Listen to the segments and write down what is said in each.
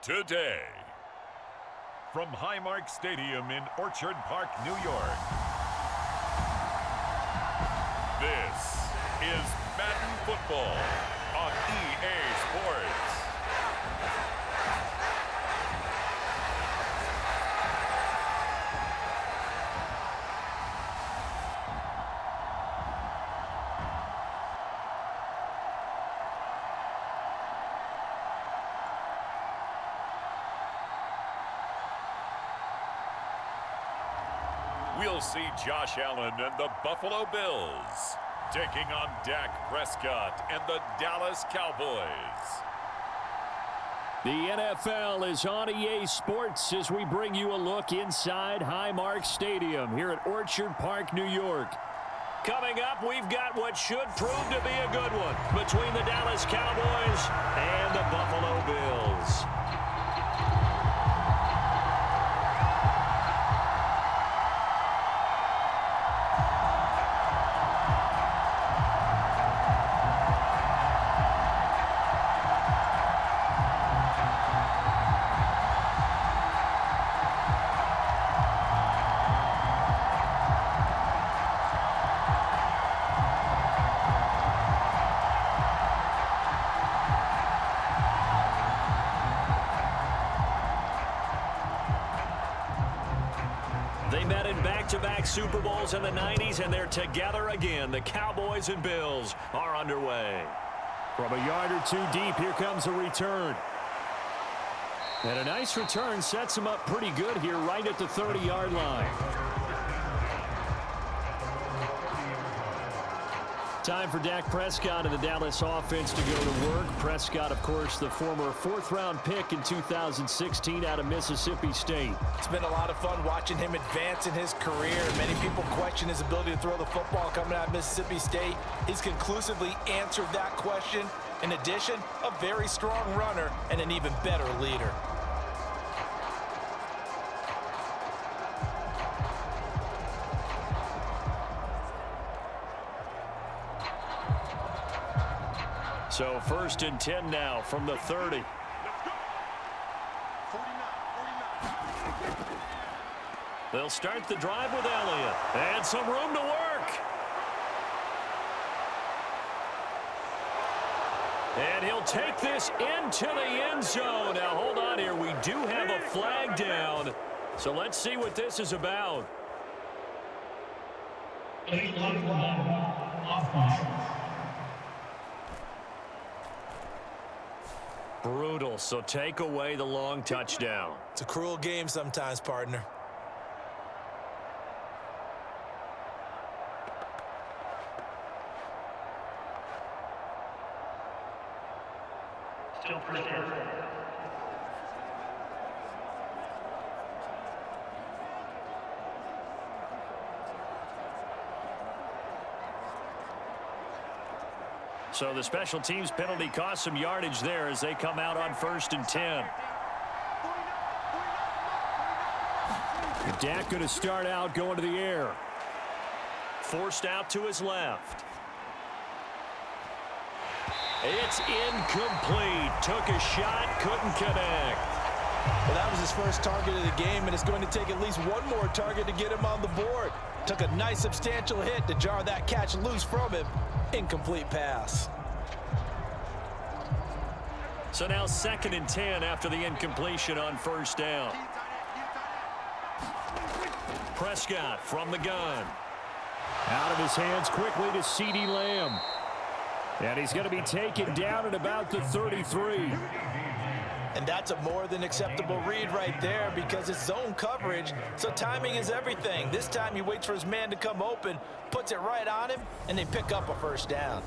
today. From Highmark Stadium in Orchard Park, New York, this is Madden Football on EA Sports. We'll see Josh Allen and the Buffalo Bills taking on Dak Prescott and the Dallas Cowboys. The NFL is on EA Sports as we bring you a look inside Highmark Stadium here at Orchard Park, New York. Coming up, we've got what should prove to be a good one between the Dallas Cowboys and the Buffalo Bills. They met in back-to-back Super Bowls in the 90s, and they're together again. The Cowboys and Bills are underway. From a yard or two deep, here comes a return. And a nice return sets him up pretty good here right at the 30-yard line. Time for Dak Prescott and the Dallas offense to go to work. Prescott, of course, the former fourth-round pick in 2016 out of Mississippi State. It's been a lot of fun watching him advance in his career. Many people question his ability to throw the football coming out of Mississippi State. He's conclusively answered that question. In addition, a very strong runner and an even better leader. So 1st and 10 now from the 30. They'll start the drive with Elliott. And some room to work. And he'll take this into the end zone. Now, hold on here. We do have a flag down. So let's see what this is about. Brutal, so take away the long touchdown. It's a cruel game sometimes, partner. Still first down. So the special teams penalty cost some yardage there as they come out on 1st and 10. Dak going to start out going to the air. Forced out to his left. It's incomplete. Took a shot, couldn't connect. Well, that was his first target of the game, and it's going to take at least one more target to get him on the board. Took a nice substantial hit to jar that catch loose from him. Incomplete pass. So now 2nd and 10 after the incompletion on 1st down. Prescott from the gun. Out of his hands quickly to CeeDee Lamb. And he's going to be taken down at about the 33. And that's a more than acceptable read right there because it's zone coverage, so timing is everything. This time he waits for his man to come open, puts it right on him, and they pick up a 1st down.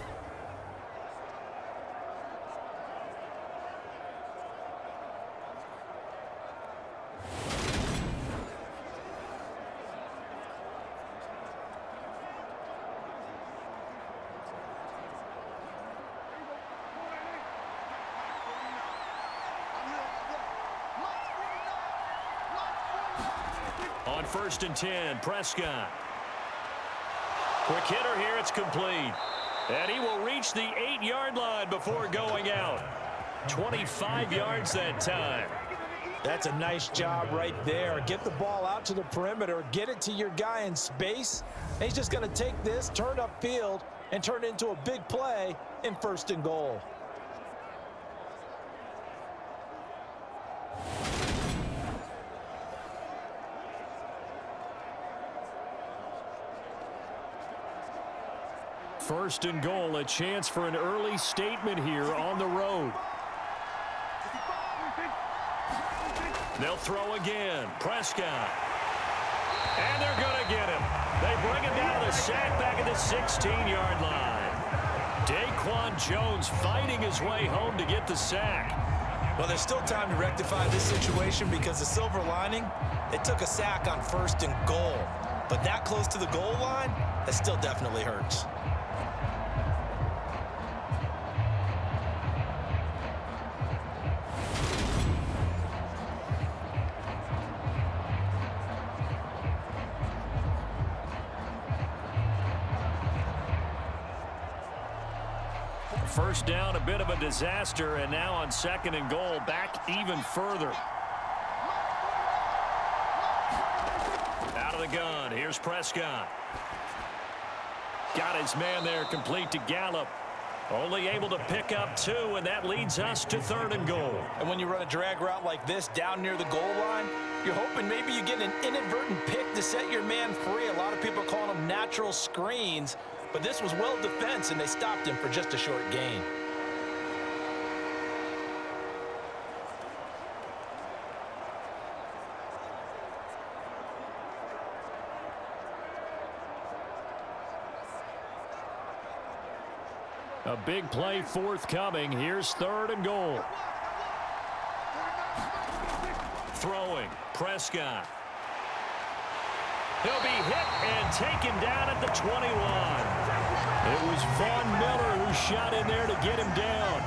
On 1st and 10, Prescott. Quick hitter here, it's complete. And he will reach the 8-yard line before going out. 25 yards that time. That's a nice job right there. Get the ball out to the perimeter, get it to your guy in space. And he's just going to take this, turn upfield, and turn it into a big play in 1st and goal. First and goal, a chance for an early statement here on the road. They'll throw again. Prescott. And they're going to get him. They bring him down to the sack back at the 16-yard line. Daquan Jones fighting his way home to get the sack. Well, there's still time to rectify this situation because the silver lining, they took a sack on 1st and goal. But that close to the goal line, that still definitely hurts. First down, a bit of a disaster, and now on 2nd and goal, back even further. Out of the gun, here's Prescott. Got his man there, complete to Gallup. Only able to pick up 2, and that leads us to 3rd and goal. And when you run a drag route like this down near the goal line, you're hoping maybe you get an inadvertent pick to set your man free. A lot of people call them natural screens. But this was well defense, and they stopped him for just a short gain. A big play forthcoming. Here's 3rd and goal. Throwing. Prescott. He'll be hit and taken down at the 21. It was Von Miller who shot in there to get him down.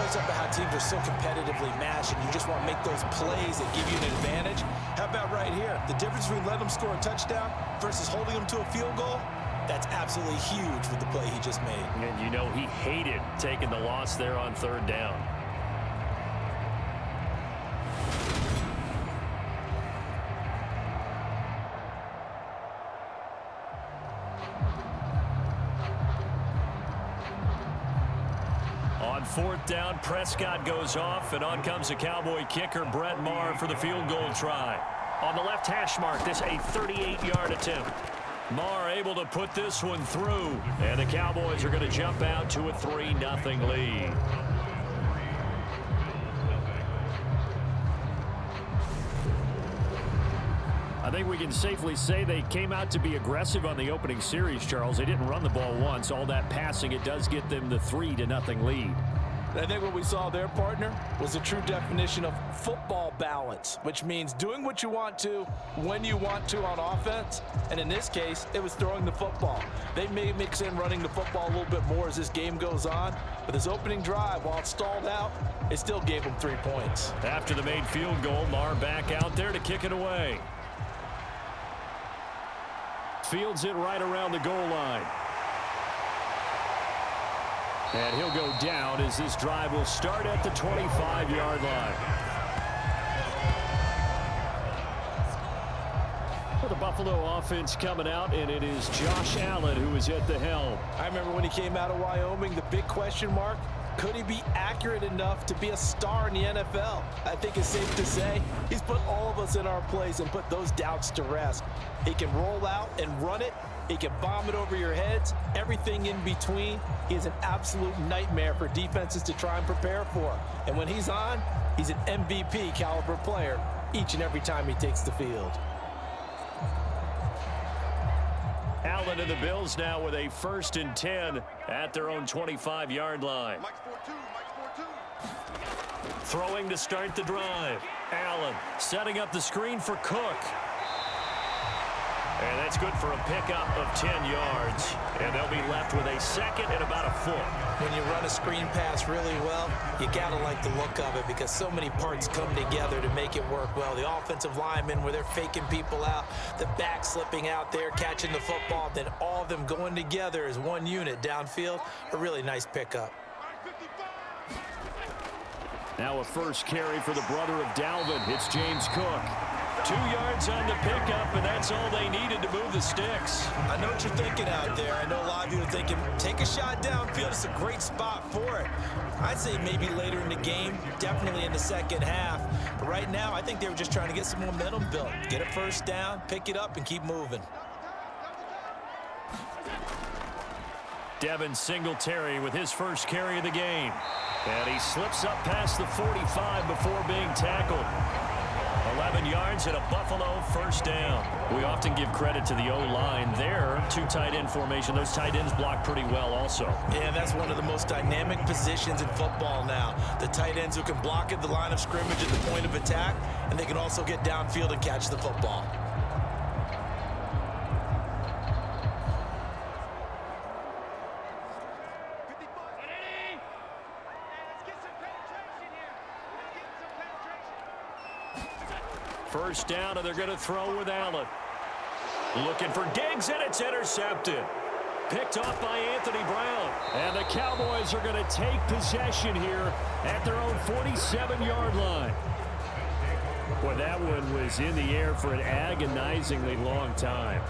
It's up to how teams are so competitively matched, and you just want to make those plays that give you an advantage. How about right here? The difference between letting them score a touchdown versus holding them to a field goal, that's absolutely huge with the play he just made. And you know he hated taking the loss there on 3rd down. On 4th down, Prescott goes off, and on comes the Cowboy kicker, Brett Maher, for the field goal try. On the left hash mark, this a 38-yard attempt. Maher able to put this one through, and the Cowboys are going to jump out to a 3-0 lead. I think we can safely say they came out to be aggressive on the opening series, Charles. They didn't run the ball once. All that passing, it does get them the 3-0 lead. I think what we saw there, partner, was the true definition of football balance, which means doing what you want to, when you want to on offense. And in this case, it was throwing the football. They may mix in running the football a little bit more as this game goes on. But this opening drive, while it stalled out, it still gave them 3 points. After the made field goal, Maher back out there to kick it away. Fields it right around the goal line. And he'll go down as this drive will start at the 25-yard line. For the Buffalo offense coming out, and it is Josh Allen who is at the helm. I remember when he came out of Wyoming, the big question mark, could he be accurate enough to be a star in the NFL? I think it's safe to say he's put all of us in our place and put those doubts to rest. He can roll out and run it. He can bomb it over your heads. Everything in between. He is an absolute nightmare for defenses to try and prepare for. And when he's on, he's an MVP caliber player each and every time he takes the field. Allen and the Bills now with a 1st and 10 at their own 25-yard line. Throwing to start the drive. Allen setting up the screen for Cook. And that's good for a pickup of 10 yards. And they'll be left with a 2nd and about a foot. When you run a screen pass really well, you got to like the look of it because so many parts come together to make it work well. The offensive linemen where they're faking people out, the back slipping out there, catching the football, then all of them going together as one unit downfield. A really nice pickup. Now a first carry for the brother of Dalvin. It's James Cook. 2 yards on the pickup, and that's all they needed to move the sticks. I know what you're thinking out there. I know a lot of you are thinking, take a shot downfield. It's a great spot for it. I'd say maybe later in the game, definitely in the second half. But right now, I think they were just trying to get some momentum built. Get a first down, pick it up, and keep moving. Devin Singletary with his first carry of the game. And he slips up past the 45 before being tackled. 11 yards and a Buffalo first down. We often give credit to the O-line there. 2 tight end formation. Those tight ends block pretty well also. Yeah, that's one of the most dynamic positions in football now. The tight ends who can block at the line of scrimmage at the point of attack, and they can also get downfield and catch the football. First down, and they're going to throw with Allen. Looking for Diggs, and it's intercepted. Picked off by Anthony Brown. And the Cowboys are going to take possession here at their own 47-yard line. Boy, that one was in the air for an agonizingly long time.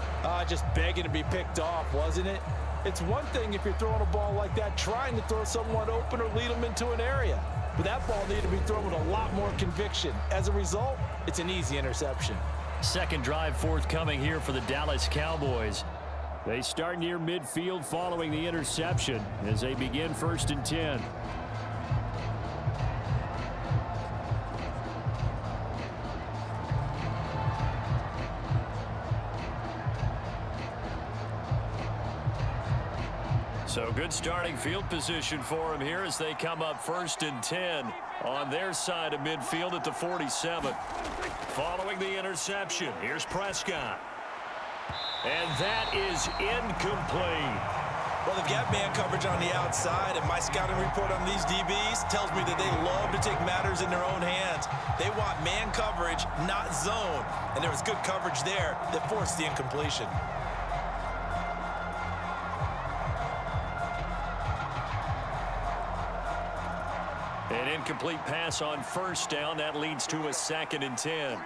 Just begging to be picked off, wasn't it? It's one thing if you're throwing a ball like that, trying to throw someone open or lead them into an area. But that ball needed to be thrown with a lot more conviction. As a result, it's an easy interception. Second drive forthcoming here for the Dallas Cowboys. They start near midfield following the interception as they begin 1st and 10. So good starting field position for them here as they come up 1st and 10 on their side of midfield at the 47. Following the interception, here's Prescott. And that is incomplete. Well, they've got man coverage on the outside, and my scouting report on these DBs tells me that they love to take matters in their own hands. They want man coverage, not zone. And there was good coverage there that forced the incompletion. An incomplete pass on first down. That leads to a 2nd and 10.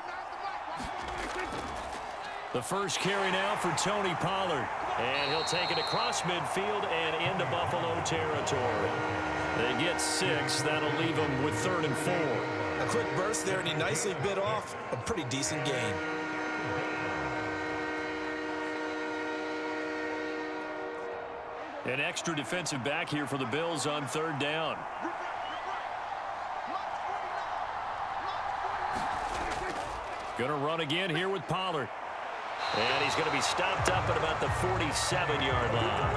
The first carry now for Tony Pollard. And he'll take it across midfield and into Buffalo territory. They get 6. That'll leave them with 3rd and 4. A quick burst there, and he nicely bit off a pretty decent gain. An extra defensive back here for the Bills on 3rd down. Going to run again here with Pollard. And he's going to be stopped up at about the 47-yard line.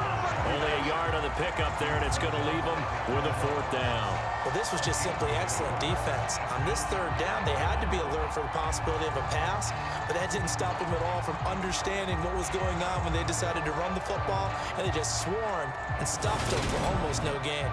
Only a yard on the pickup there, and it's going to leave him with a 4th down. Well, this was just simply excellent defense. On this 3rd down, they had to be alert for the possibility of a pass, but that didn't stop them at all from understanding what was going on when they decided to run the football, and they just swarmed and stopped them for almost no gain.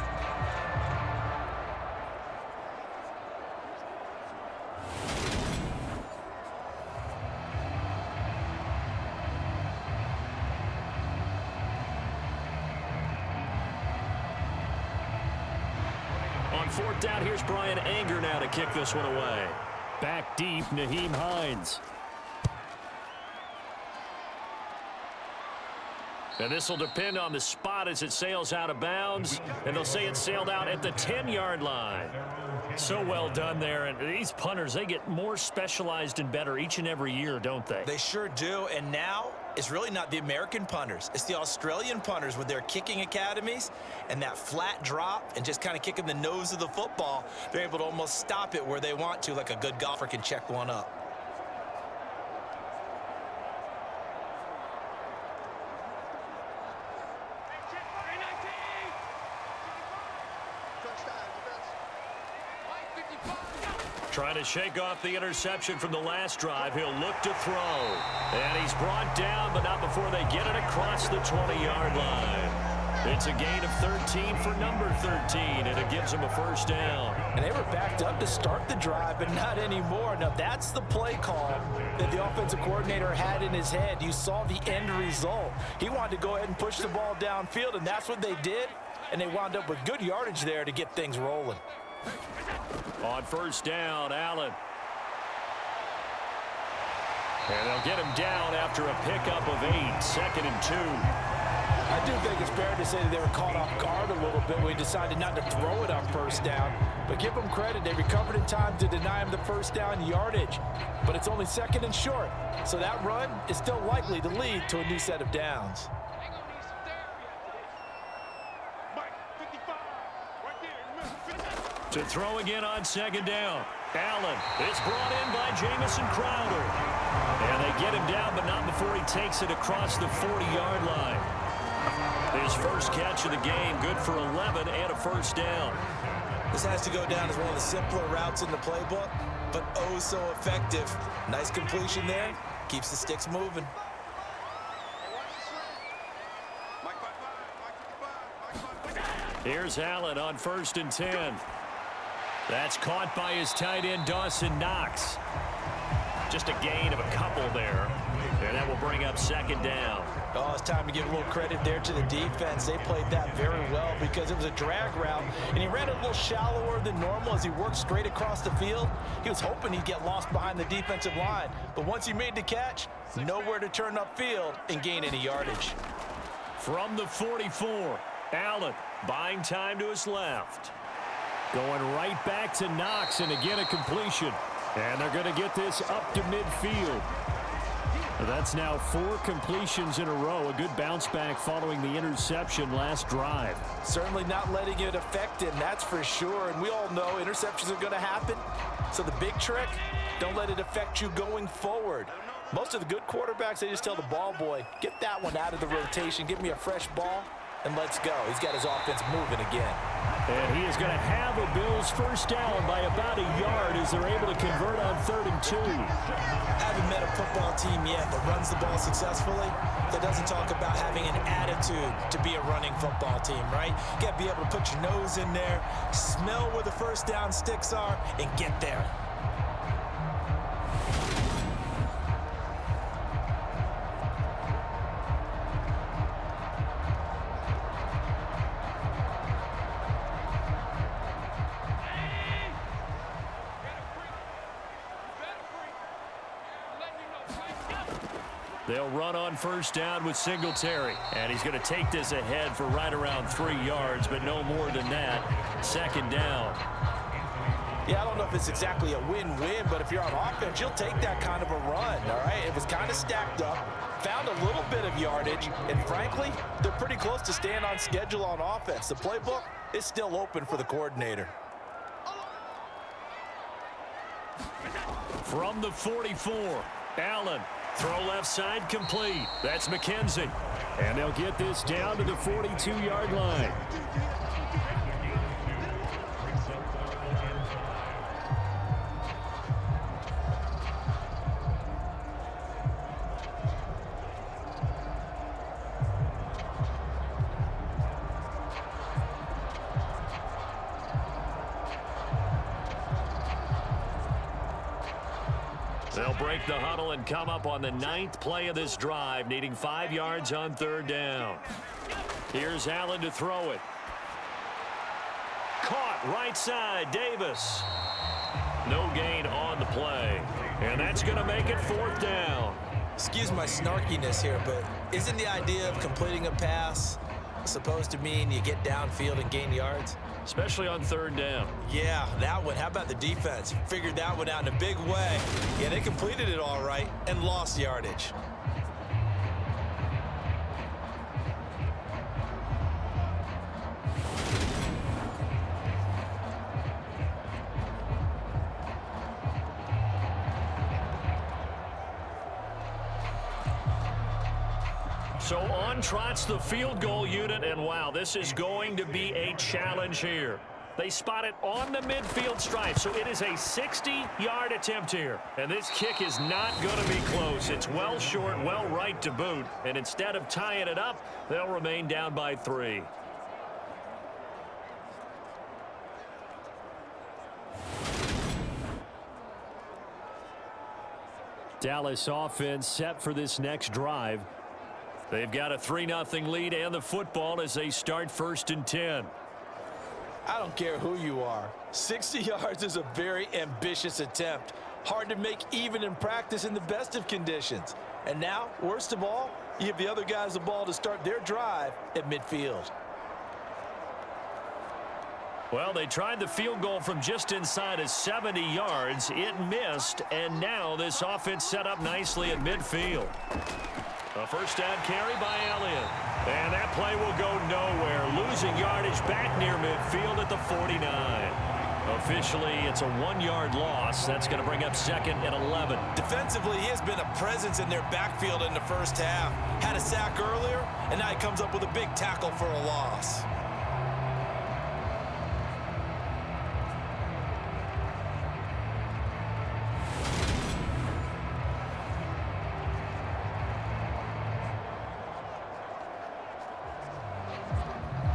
On 4th down, here's Brian Anger now to kick this one away. Back deep, Nyheim Hines. And this will depend on the spot as it sails out of bounds. And they'll say it sailed out at the 10-yard line. So well done there. And these punters, they get more specialized and better each and every year, don't they? They sure do. And now it's really not the American punters. It's the Australian punters with their kicking academies and that flat drop and just kind of kicking the nose of the football. They're able to almost stop it where they want to, like a good golfer can check one up. Trying to shake off the interception from the last drive. He'll look to throw. And he's brought down, but not before they get it across the 20-yard line. It's a gain of 13 for number 13, and it gives him a 1st down. And they were backed up to start the drive, but not anymore. Now, that's the play call that the offensive coordinator had in his head. You saw the end result. He wanted to go ahead and push the ball downfield, and that's what they did. And they wound up with good yardage there to get things rolling. On first down, Allen. And they'll get him down after a pickup of 8, 2nd and 2. I do think it's fair to say that they were caught off guard a little bit when he decided not to throw it on first down. But give them credit, they recovered in time to deny him the first down yardage. But it's only 2nd and short, so that run is still likely to lead to a new set of downs. To throw again on 2nd down. Allen is brought in by Jamison Crowder. And they get him down, but not before he takes it across the 40-yard line. His first catch of the game, good for 11 and a first down. This has to go down as one of the simpler routes in the playbook, but oh so effective. Nice completion there. Keeps the sticks moving. Here's Allen on 1st and 10. That's caught by his tight end, Dawson Knox. Just a gain of a couple there. And that will bring up 2nd down. Oh, it's time to give a little credit there to the defense. They played that very well because it was a drag route, and he ran a little shallower than normal as he worked straight across the field. He was hoping he'd get lost behind the defensive line, but once he made the catch, nowhere to turn upfield and gain any yardage. From the 44, Allen buying time to his left. Going right back to Knox, and again a completion. And they're going to get this up to midfield. That's now 4 completions in a row. A good bounce back following the interception last drive. Certainly not letting it affect him, that's for sure. And we all know interceptions are going to happen. So the big trick, don't let it affect you going forward. Most of the good quarterbacks, they just tell the ball boy, get that one out of the rotation, give me a fresh ball, and let's go. He's got his offense moving again. And he is going to have a Bills first down by about a yard as they're able to convert on 3rd and 2. Haven't met a football team yet that runs the ball successfully, that doesn't talk about having an attitude to be a running football team, right? You got to be able to put your nose in there, smell where the first down sticks are, and get there. They'll run on first down with Singletary. And he's going to take this ahead for right around 3 yards, but no more than that. 2nd down. Yeah, I don't know if it's exactly a win-win, but if you're on offense, you'll take that kind of a run, all right? It was kind of stacked up, found a little bit of yardage, and frankly, they're pretty close to staying on schedule on offense. The playbook is still open for the coordinator. From the 44, Allen. Throw left side complete. That's McKenzie. And they'll get this down to the 42-yard line. They'll break the huddle and come up on the 9th play of this drive, needing 5 yards on 3rd down. Here's Allen to throw it. Caught right side, Davis. No gain on the play. And that's going to make it 4th down. Excuse my snarkiness here, but isn't the idea of completing a pass supposed to mean you get downfield and gain yards? Especially on 3rd down. Yeah, that one. How about the defense? Figured that one out in a big way. Yeah, they completed it all right and lost yardage. So on trots the field goal unit, and wow, this is going to be a challenge here. They spot it on the midfield stripe, so it is a 60-yard attempt here. And this kick is not going to be close. It's well short, well right to boot. And instead of tying it up, they'll remain down by 3. Dallas offense set for this next drive. They've got a 3-0 lead and the football as they start 1st and 10. I don't care who you are. 60 yards is a very ambitious attempt. Hard to make even in practice in the best of conditions. And now, worst of all, you give the other guys the ball to start their drive at midfield. Well, they tried the field goal from just inside of 70 yards. It missed, and now this offense set up nicely at midfield. A first down carry by Elliott. And that play will go nowhere. Losing yardage back near midfield at the 49. Officially, it's a 1-yard loss. That's going to bring up 2nd and 11. Defensively, he has been a presence in their backfield in the first half. Had a sack earlier, and now he comes up with a big tackle for a loss.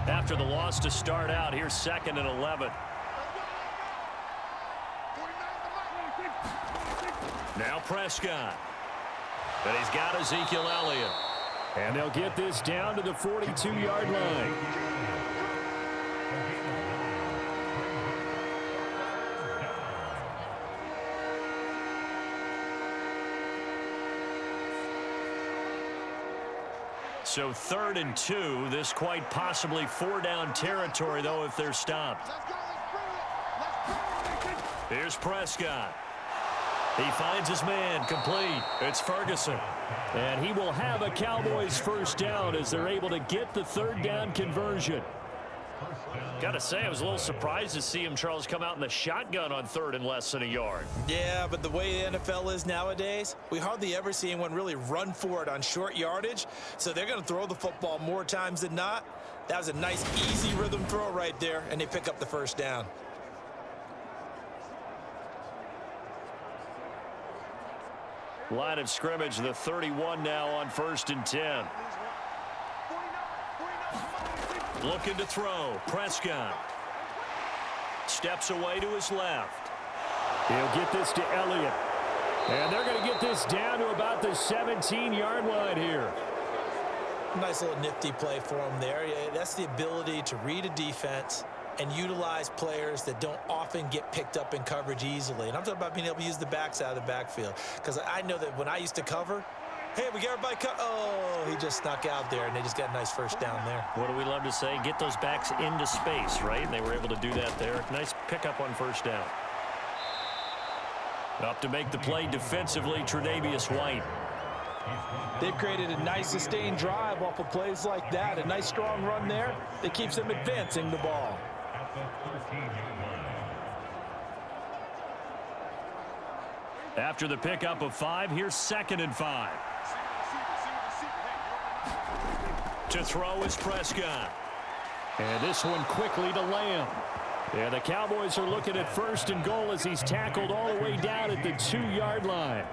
After the loss to start out, here's 2nd and 11. Now Prescott. But he's got Ezekiel Elliott. And they'll get this down to the 42-yard line. So 3rd and 2. This quite possibly 4-down territory, though, if they're stopped. Here's Prescott. He finds his man, complete. It's Ferguson. And he will have a Cowboys first down as they're able to get the 3rd down conversion. Got to say, I was a little surprised to see him, Charles, come out in the shotgun on 3rd and less than a yard. Yeah, but the way the NFL is nowadays, we hardly ever see anyone really run for it on short yardage. So they're going to throw the football more times than not. That was a nice, easy rhythm throw right there, and they pick up the first down. Line of scrimmage, the 31 now on 1st and 10. Looking to throw. Prescott. Steps away to his left. He'll get this to Elliott. And they're going to get this down to about the 17-yard line here. Nice little nifty play for him there. Yeah, that's the ability to read a defense and utilize players that don't often get picked up in coverage easily. And I'm talking about being able to use the backs out of the backfield. Because I know that when I used to cover, hey, we got everybody cut. Oh, he just snuck out there, and they just got a nice first down there. What do we love to say? Get those backs into space, right? And they were able to do that there. Nice pickup on first down. Up to make the play defensively, Tre'Davious White. They've created a nice sustained drive off of plays like that. A nice strong run there that keeps them advancing the ball. After the pickup of 5, here's 2nd and 5. To throw is Prescott. And this one quickly to Lamb. Yeah, the Cowboys are looking at 1st and goal as he's tackled all the way down at the 2-yard line.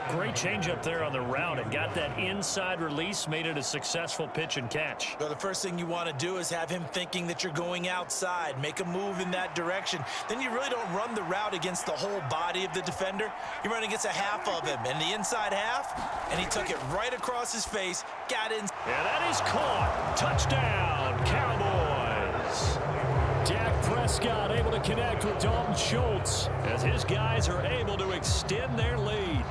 Great change up there on the route. It got that inside release, made it a successful pitch and catch. So the first thing you want to do is have him thinking that you're going outside, make a move in that direction. Then you really don't run the route against the whole body of the defender. You run against a half of him, and the inside half, and he took it right across his face, got in. And that is caught. Touchdown, Cowboys. Dak Prescott able to connect with Dalton Schultz as his guys are able to extend their lead.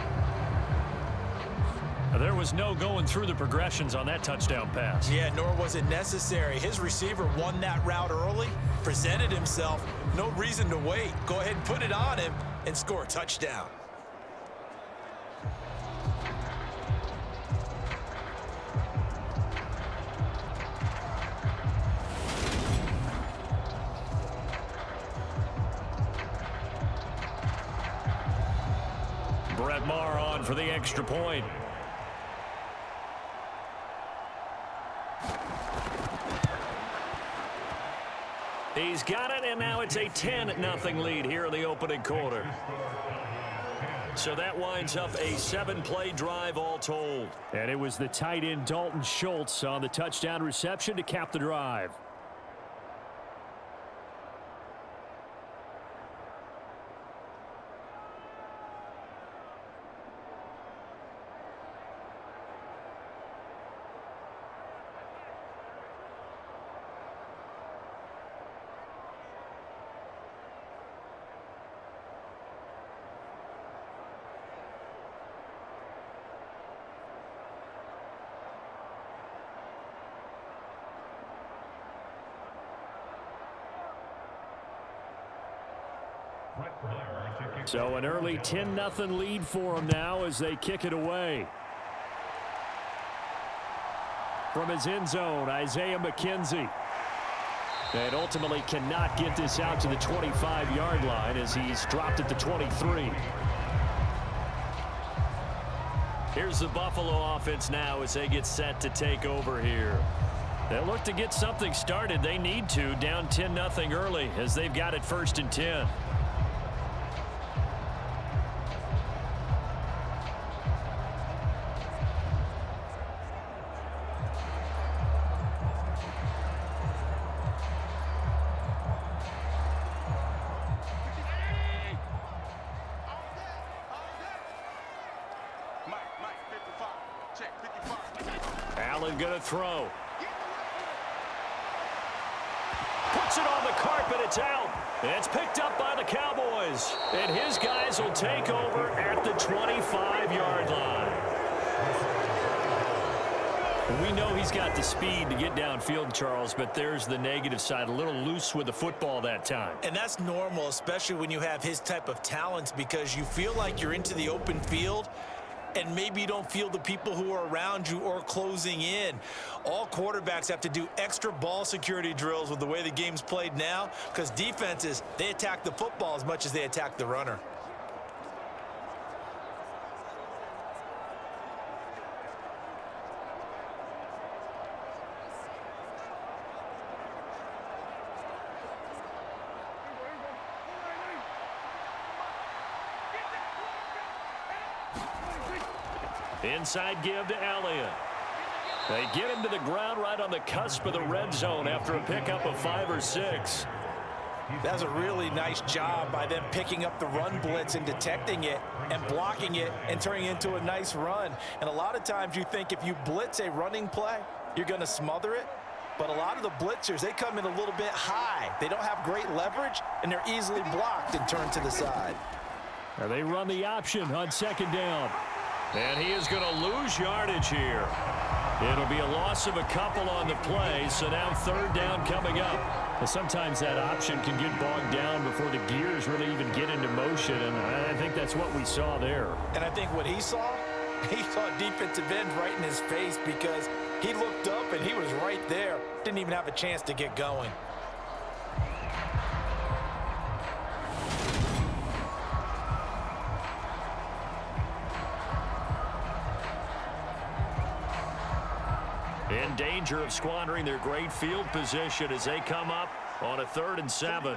There was no going through the progressions on that touchdown pass. Yeah, nor was it necessary. His receiver won that route early, presented himself. No reason to wait. Go ahead and put it on him and score a touchdown. Brett Maher on for the extra point. He's got it, and now it's a 10-0 lead here in the opening quarter. So that winds up a 7-play drive all told. And it was the tight end Dalton Schultz on the touchdown reception to cap the drive. So an early 10-0 lead for them now as they kick it away. From his end zone, Isaiah McKenzie. And ultimately cannot get this out to the 25-yard line as he's dropped at the 23. Here's the Buffalo offense now as they get set to take over here. They'll look to get something started. They need to, down 10-0 early as they've got it 1st and 10. Allen going to throw. Puts it on the carpet. It's out. It's picked up by the Cowboys. And his guys will take over at the 25-yard line. We know he's got the speed to get downfield, Charles, but there's the negative side. A little loose with the football that time. And that's normal, especially when you have his type of talents, because you feel like you're into the open field and maybe you don't feel the people who are around you or closing in. All quarterbacks have to do extra ball security drills with the way the game's played now, because defenses, they attack the football as much as they attack the runner. Inside give to Elliott. They get him to the ground right on the cusp of the red zone after a pickup of 5 or 6. That's a really nice job by them picking up the run blitz and detecting it and blocking it and turning it into a nice run. And a lot of times you think if you blitz a running play, you're going to smother it. But a lot of the blitzers, they come in a little bit high. They don't have great leverage, and they're easily blocked and turned to the side. Now they run the option on 2nd down. And he is going to lose yardage here. It'll be a loss of a couple on the play, so now 3rd down coming up. Well, sometimes that option can get bogged down before the gears really even get into motion, and I think that's what we saw there. And I think what he saw defensive end right in his face, because he looked up and he was right there. Didn't even have a chance to get going. In danger of squandering their great field position as they come up on a 3rd and 7.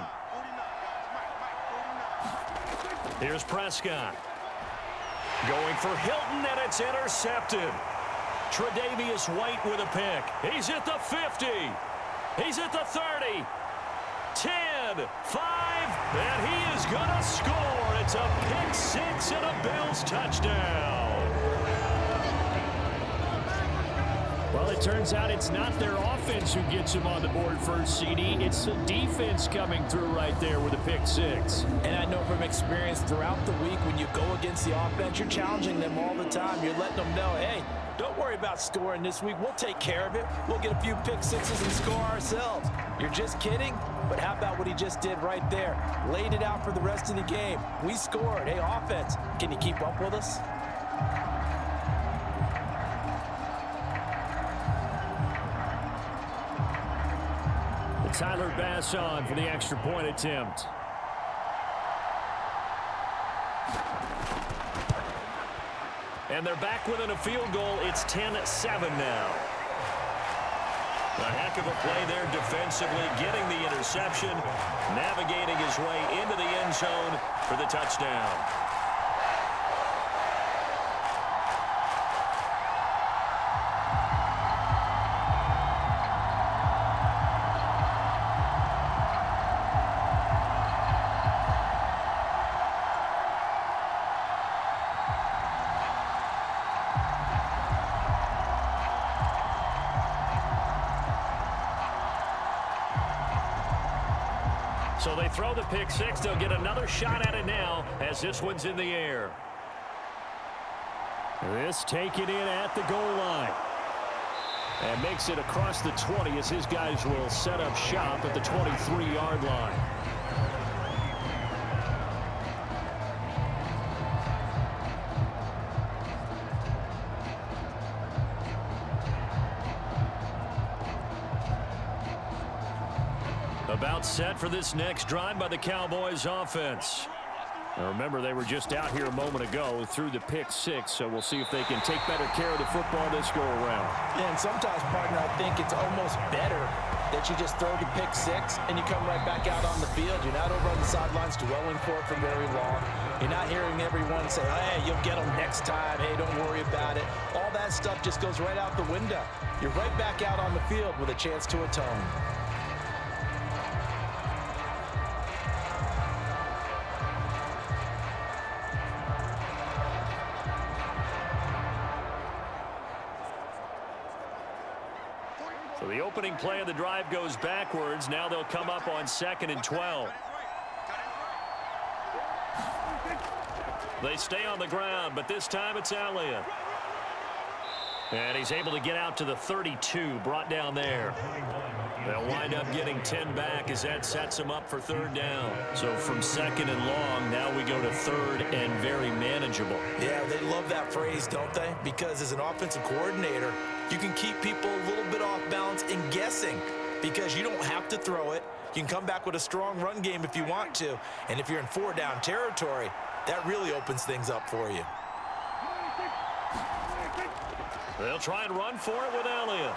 Here's Prescott. Going for Hilton, and it's intercepted. Tre'Davious White with a pick. He's at the 50. He's at the 30. 10, 5, and he is going to score. It's a pick 6 and a Bills touchdown. Well, it turns out it's not their offense who gets him on the board first, CD. It's the defense coming through right there with a pick 6. And I know from experience throughout the week, when you go against the offense, you're challenging them all the time. You're letting them know, hey, don't worry about scoring this week. We'll take care of it. We'll get a few pick 6s and score ourselves. You're just kidding? But how about what he just did right there? Laid it out for the rest of the game. We scored. Hey, offense, can you keep up with us? Tyler Bass on for the extra point attempt. And they're back within a field goal. It's 10-7 now. A heck of a play there defensively, getting the interception, navigating his way into the end zone for the touchdown. So they throw the pick 6. They'll get another shot at it now as this one's in the air. This taken in at the goal line. And makes it across the 20 as his guys will set up shop at the 23-yard line. About set for this next drive by the Cowboys offense. Now remember, they were just out here a moment ago through the pick six, so we'll see if they can take better care of the football this go-around. Yeah, and sometimes, partner, I think it's almost better that you just throw the pick six and you come right back out on the field. You're not over on the sidelines dwelling for it for very long. You're not hearing everyone say, hey, you'll get them next time. Hey, don't worry about it. All that stuff just goes right out the window. You're right back out on the field with a chance to atone. So the opening play of the drive goes backwards. Now they'll come up on 2nd and 12. They stay on the ground, but this time it's Elliott. And he's able to get out to the 32, brought down there. They'll wind up getting 10 back as that sets them up for 3rd down. So from 2nd and long, now we go to 3rd and very manageable. Yeah, they love that phrase, don't they? Because as an offensive coordinator, you can keep people a little bit off balance and guessing because you don't have to throw it. You can come back with a strong run game if you want to. And if you're in 4-down territory, that really opens things up for you. They'll try and run for it with Elliott.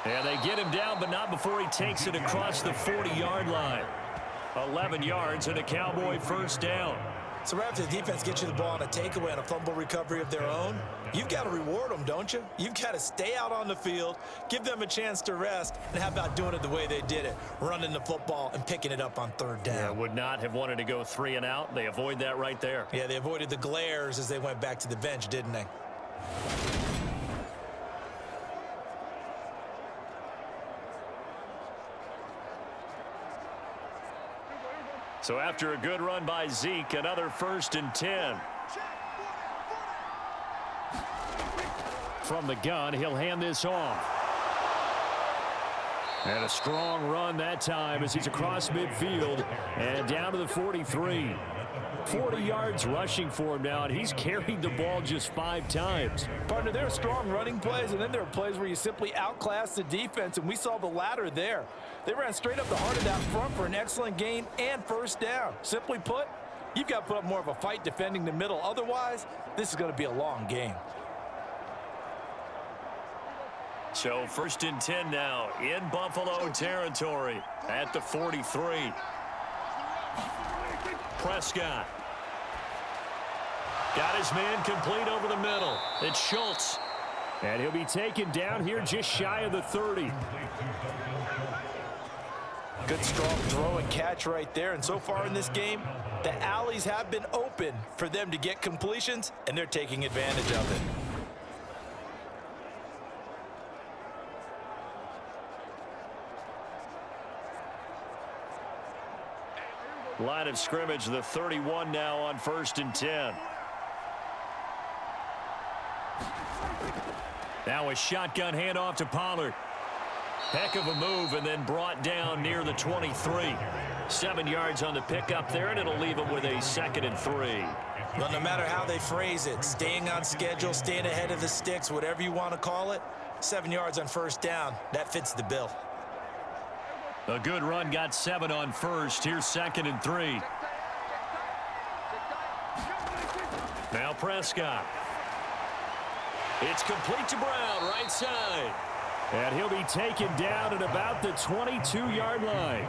And they get him down, but not before he takes it across the 40-yard line. 11 yards and a Cowboy 1st down. So right after the defense gets you the ball on a takeaway and a fumble recovery of their own, you've got to reward them, don't you? You've got to stay out on the field, give them a chance to rest, and how about doing it the way they did it, running the football and picking it up on 3rd down. Yeah, would not have wanted to go 3 and out. They avoid that right there. Yeah, they avoided the glares as they went back to the bench, didn't they? So after a good run by Zeke, another 1st and 10. From the gun, he'll hand this off. And a strong run that time as he's across midfield and down to the 43. 40 yards rushing for him now, and he's carried the ball just 5 times. Partner, there are strong running plays, and then there are plays where you simply outclass the defense, and we saw the latter there. They ran straight up the heart of that front for an excellent gain and 1st down. Simply put, you've got to put up more of a fight defending the middle. Otherwise, this is going to be a long game. So 1st and 10 now in Buffalo territory at the 43. Prescott. Got his man complete over the middle. It's Schultz. And he'll be taken down here just shy of the 30. Good strong throw and catch right there. And so far in this game, the alleys have been open for them to get completions, and they're taking advantage of it. Line of scrimmage, the 31 now on 1st and 10. Now a shotgun handoff to Pollard. Heck of a move, and then brought down near the 23. 7 yards on the pickup there, and it'll leave him with a 2nd and 3. Well, no matter how they phrase it, staying on schedule, staying ahead of the sticks, whatever you want to call it, 7 yards on 1st down, that fits the bill. A good run, got 7 on 1st. Here's 2nd and 3. Now Prescott. It's complete to Brown, right side. And he'll be taken down at about the 22-yard line.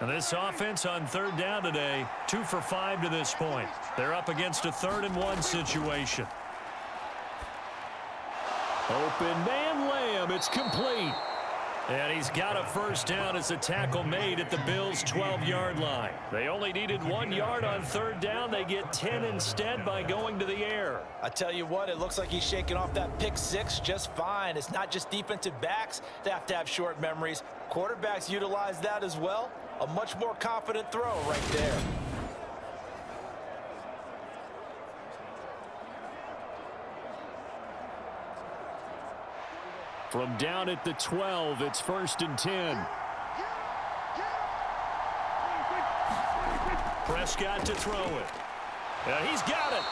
And this offense on 3rd down today, 2 for 5 to this point. They're up against a 3rd and 1 situation. Open man Lamb, it's complete. And he's got a 1st down as the tackle made at the Bills' 12-yard line. They only needed 1 yard on 3rd down. They get 10 instead by going to the air. I tell you what, it looks like he's shaking off that pick 6 just fine. It's not just defensive backs that have to have short memories. Quarterbacks utilize that as well. A much more confident throw right there. From down at the 12, it's 1st and 10. Prescott to throw it. He's got it.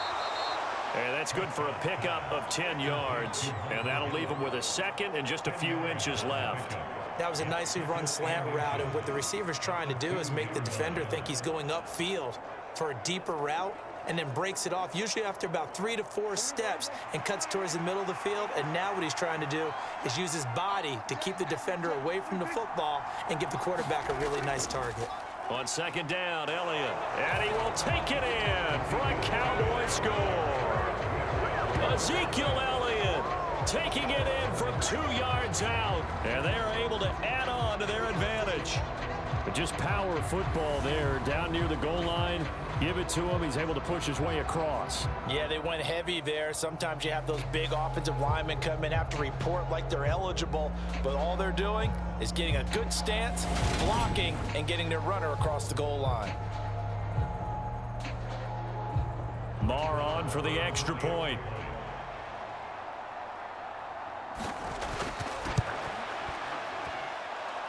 And that's good for a pickup of 10 yards. And that'll leave him with a second and just a few inches left. That was a nicely run slant route, and what the receiver's trying to do is make the defender think he's going upfield for a deeper route, and then breaks it off, usually after about 3 to 4 steps, and cuts towards the middle of the field. And now what he's trying to do is use his body to keep the defender away from the football and give the quarterback a really nice target. On 2nd down, Elliott, and he will take it in for a Cowboy score. Ezekiel Elliott taking it in from 2 yards out, and they're able to add on to their advantage. But just power football there down near the goal line. Give it to him. He's able to push his way across. Yeah, they went heavy there. Sometimes you have those big offensive linemen come in, have to report like they're eligible, but all they're doing is getting a good stance, blocking, and getting their runner across the goal line. Marr on for the extra point.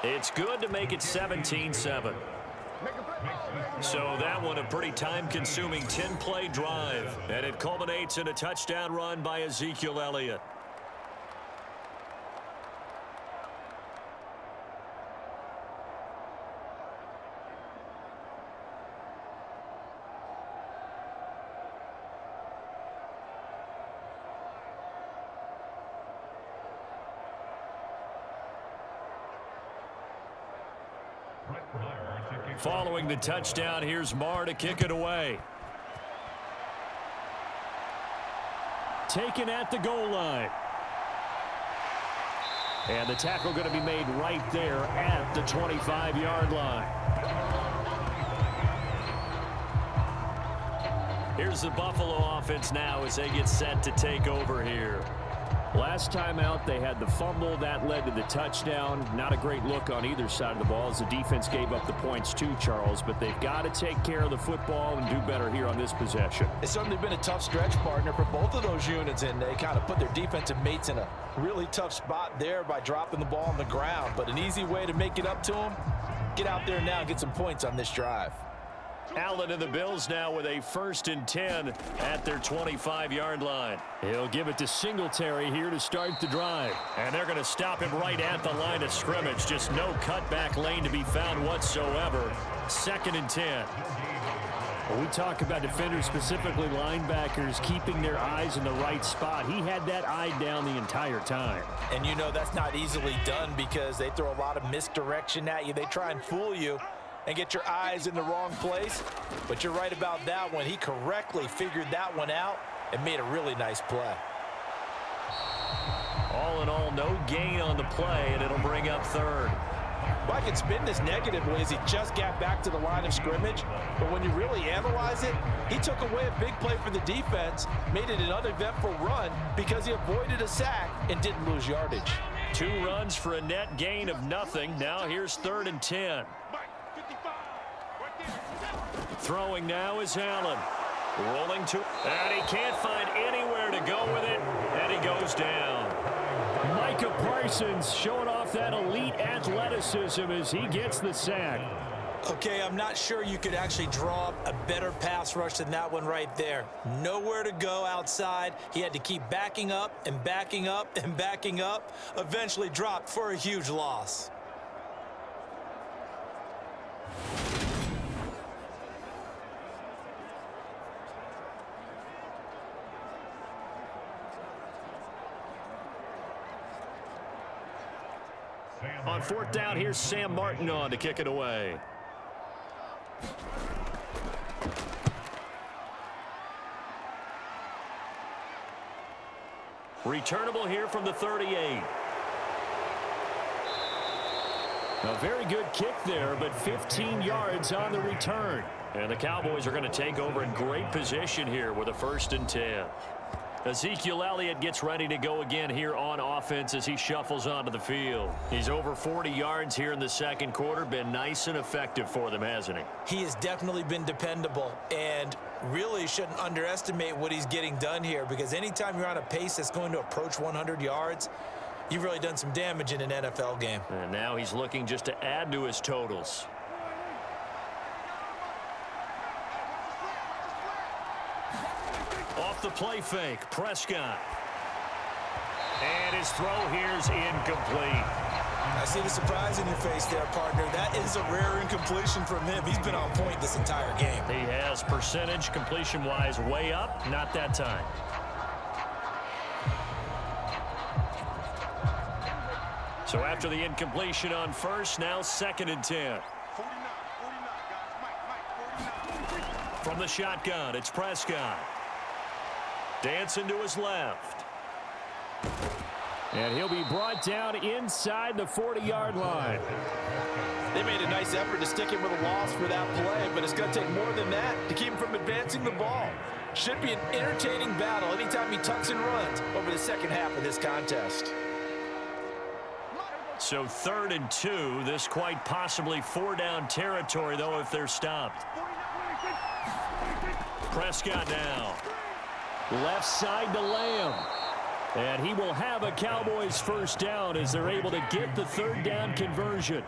It's good to make it 17-7. So that one a pretty time-consuming 10-play drive, and it culminates in a touchdown run by Ezekiel Elliott. Following the touchdown, here's Marr to kick it away. Taken at the goal line. And the tackle going to be made right there at the 25-yard line. Here's the Buffalo offense now as they get set to take over here. Last time out, they had the fumble. That led to the touchdown. Not a great look on either side of the ball as the defense gave up the points too, Charles. But they've got to take care of the football and do better here on this possession. It's certainly been a tough stretch, partner, for both of those units, and they kind of put their defensive mates in a really tough spot there by dropping the ball on the ground. But an easy way to make it up to them, get out there now and get some points on this drive. Allen and the Bills now with a 1st and 10 at their 25-yard line. He'll give it to Singletary here to start the drive. And they're going to stop him right at the line of scrimmage. Just no cutback lane to be found whatsoever. 2nd and 10. When we talk about defenders, specifically linebackers, keeping their eyes in the right spot, he had that eye down the entire time. And you know that's not easily done because they throw a lot of misdirection at you. They try and fool you and get your eyes in the wrong place. But you're right about that one. He correctly figured that one out and made a really nice play. All in all, no gain on the play, and it'll bring up 3rd. Well, I can spin this negatively as he just got back to the line of scrimmage. But when you really analyze it, he took away a big play for the defense, made it an uneventful run because he avoided a sack and didn't lose yardage. 2 runs for a net gain of nothing. Now here's 3rd and 10. Throwing now is Allen. Rolling to, and he can't find anywhere to go with it, and he goes down. Micah Parsons showing off that elite athleticism as he gets the sack. Okay, I'm not sure you could actually draw up a better pass rush than that one right there. Nowhere to go outside. He had to keep backing up and backing up and backing up. Eventually dropped for a huge loss. On 4th down, here's Sam Martin on to kick it away. Returnable here from the 38. A very good kick there, but 15 yards on the return. And the Cowboys are going to take over in great position here with a 1st and 10. Ezekiel Elliott gets ready to go again here on offense as he shuffles onto the field. He's over 40 yards here in the 2nd quarter. Been nice and effective for them, hasn't he? He has definitely been dependable, and really shouldn't underestimate what he's getting done here, because anytime you're on a pace that's going to approach 100 yards, You've really done some damage in an NFL game. And now he's looking just to add to his totals. Off the play fake, Prescott. And his throw here's incomplete. I see the surprise in your face there, partner. That is a rare incompletion from him. He's been on point this entire game. He has percentage completion-wise way up, not that time. So after the incompletion on first, now 2nd and 10. From the shotgun, it's Prescott. Dancing to his left. And he'll be brought down inside the 40-yard line. They made a nice effort to stick him with a loss for that play, but it's going to take more than that to keep him from advancing the ball. Should be an entertaining battle anytime he tucks and runs over the second half of this contest. So 3rd and 2, this quite possibly 4-down territory, though, if they're stopped. Prescott now. Left side to Lamb. And he will have a Cowboys first down as they're able to get the 3rd down conversion.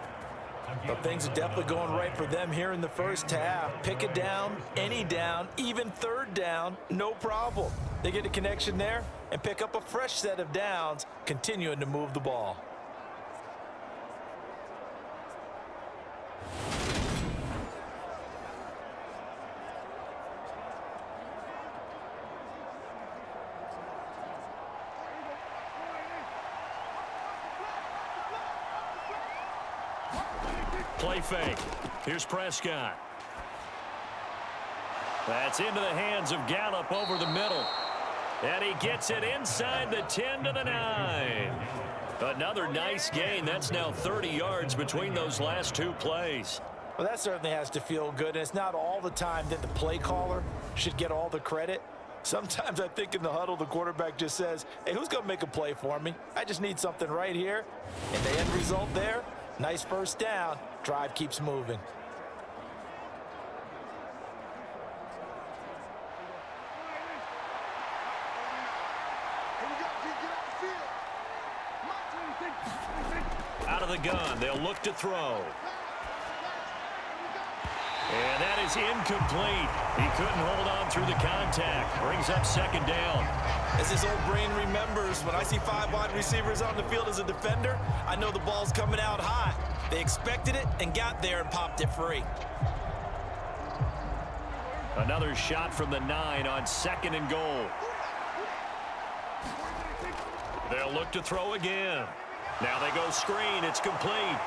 But things are definitely going right for them here in the first half. Pick a down, any down, even 3rd down, no problem. They get a connection there and pick up a fresh set of downs, continuing to move the ball. Play fake. Here's Prescott. That's into the hands of Gallup over the middle. And he gets it inside the 10 to the 9. Another nice gain. That's now 30 yards between those last 2 plays. Well, that certainly has to feel good. And it's not all the time that the play caller should get all the credit. Sometimes I think in the huddle, the quarterback just says, hey, who's going to make a play for me? I just need something right here. And the end result there, nice first down. Drive keeps moving. Out of the gun, they'll look to throw. And that is incomplete. He couldn't hold on through the contact. Brings up 2nd down. As his old brain remembers, when I see 5 wide receivers on the field as a defender, I know the ball's coming out high. They expected it and got there and popped it free. Another shot from the 9 on 2nd and goal. They'll look to throw again. Now they go screen. It's complete.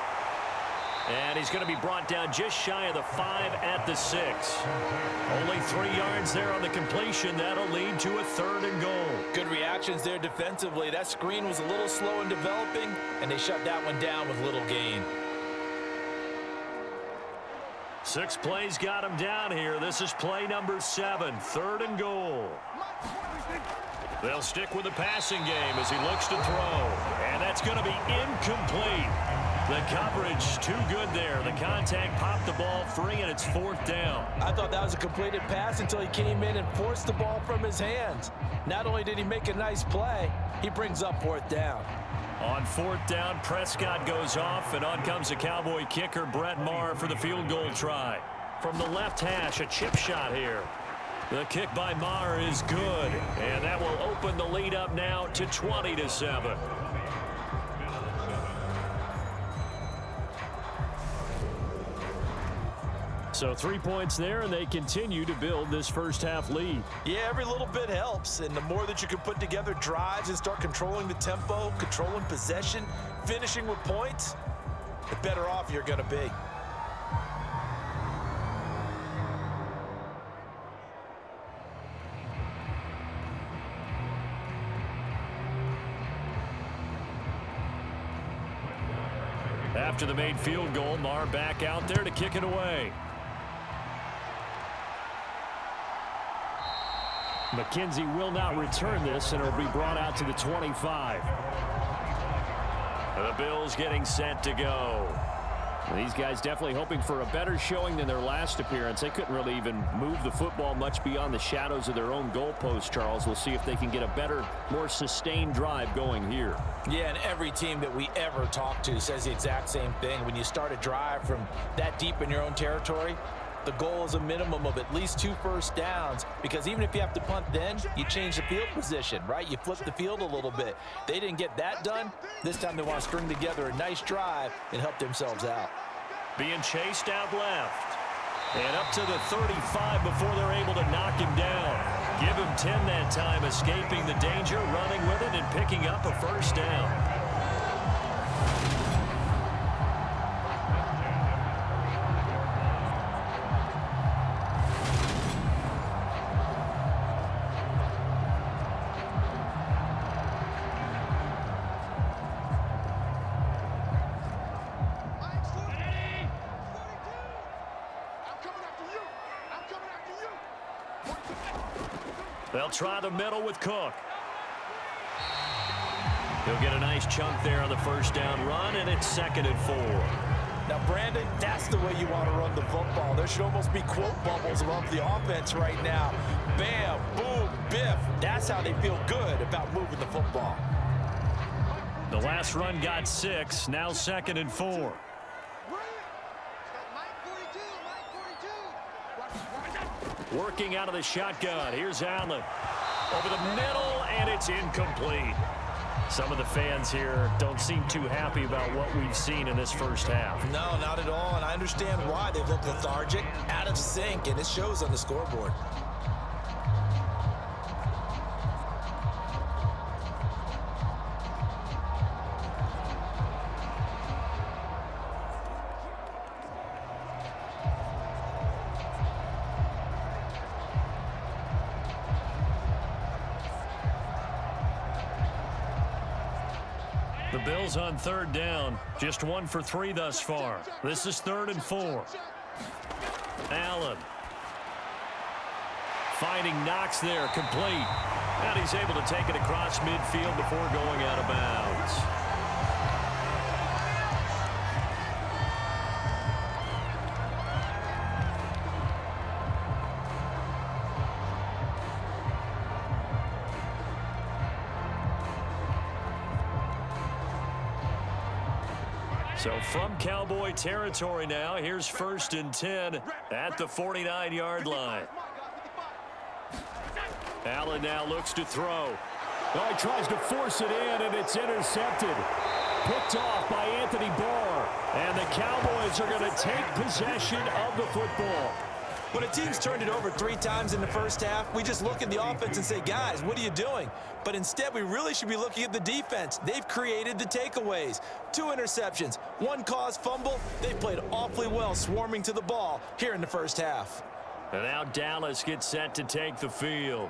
And he's going to be brought down just shy of the 5 at the 6. Only 3 yards there on the completion. That'll lead to a 3rd and goal. Good reactions there defensively. That screen was a little slow in developing, and they shut that one down with little gain. 6 plays got him down here. This is play number 7, 3rd and goal. They'll stick with the passing game as he looks to throw. And that's going to be incomplete. The coverage too good there. The contact popped the ball free, and it's 4th down. I thought that was a completed pass until he came in and forced the ball from his hands. Not only did he make a nice play, he brings up 4th down. On 4th down, Prescott goes off, and on comes the Cowboy kicker, Brett Maher, for the field goal try. From the left hash, a chip shot here. The kick by Maher is good, and that will open the lead up now to 20-7. So 3 points there, and they continue to build this first half lead. Yeah, every little bit helps, and the more that you can put together drives and start controlling the tempo, controlling possession, finishing with points, the better off you're going to be. After the made field goal, Maher back out there to kick it away. McKenzie will not return this, and it'll be brought out to the 25. The Bills getting set to go. These guys definitely hoping for a better showing than their last appearance. They couldn't really even move the football much beyond the shadows of their own goalpost, Charles. We'll see if they can get a better, more sustained drive going here. Yeah, and every team that we ever talk to says the exact same thing. When you start a drive from that deep in your own territory, the goal is a minimum of at least 2 first downs, because even if you have to punt then, you change the field position, right? You flip the field a little bit. They didn't get that done. This time they want to string together a nice drive and help themselves out. Being chased out left. And up to the 35 before they're able to knock him down. Give him 10 that time, escaping the danger, running with it, and picking up a first down. They'll try the middle with Cook. He'll get a nice chunk there on the first down run, and it's 2nd and 4. Now, Brandon, that's the way you want to run the football. There should almost be quote bubbles above the offense right now. Bam, boom, biff. That's how they feel good about moving the football. The last run got 6, now 2nd and 4. Working out of the shotgun. Here's Allen. Over the middle, and it's incomplete. Some of the fans here don't seem too happy about what we've seen in this first half. No, not at all, and I understand why. They look lethargic, out of sync, and it shows on the scoreboard. The Bills on 3rd down, just 1 for 3 thus far. This is 3rd and 4. Allen finding Knox there, complete. And he's able to take it across midfield before going out of bounds. So from Cowboy territory now, here's 1st and 10 at the 49-yard line. Allen now looks to throw. Oh, he tries to force it in, and it's intercepted. Picked off by Anthony Barr. And the Cowboys are going to take possession of the football. When a team's turned it over 3 times in the first half, we just look at the offense and say, guys, what are you doing? But instead, we really should be looking at the defense. They've created the takeaways. 2 interceptions, 1 caused fumble. They played awfully well swarming to the ball here in the first half. And now Dallas gets set to take the field.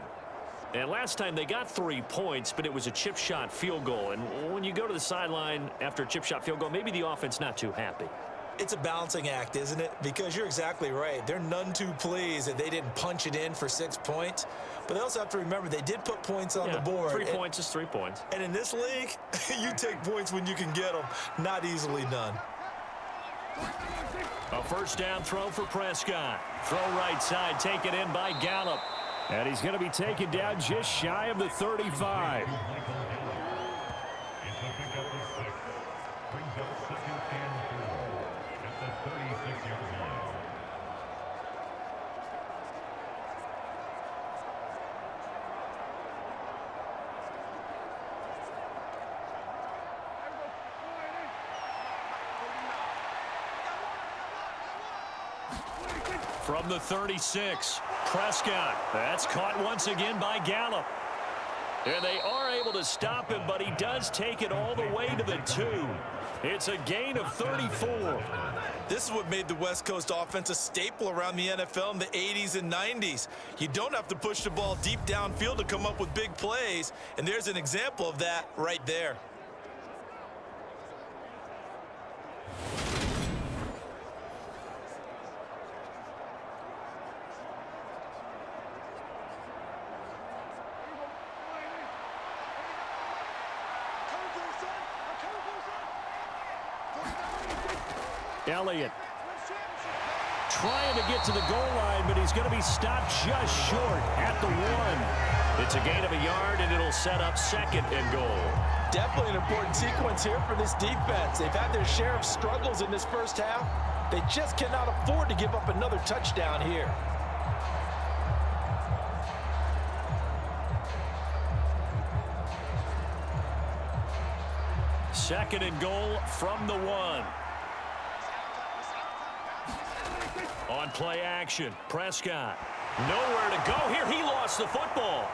And last time they got 3 points, but it was a chip shot field goal. And when you go to the sideline after a chip shot field goal, maybe the offense not too happy. It's a balancing act, isn't it? Because you're exactly right. They're none too pleased that they didn't punch it in for 6 points. But they also have to remember they did put points on the board. 3 points is 3 points. And in this league, you take points when you can get them. Not easily done. A first down throw for Prescott. Throw right side, taken in by Gallup. And he's going to be taken down just shy of the 35. From the 36, Prescott. That's caught once again by Gallup. And they are able to stop him, but he does take it all the way to the 2. It's a gain of 34. This is what made the West Coast offense a staple around the NFL in the 80s and 90s. You don't have to push the ball deep downfield to come up with big plays, and there's an example of that right there. Elliott trying to get to the goal line, but he's going to be stopped just short at the 1. It's a gain of a yard, and it'll set up 2nd and goal. Definitely an important sequence here for this defense. They've had their share of struggles in this first half. They just cannot afford to give up another touchdown here. Second and goal from the 1. On play action, Prescott. Nowhere to go here. He lost the football.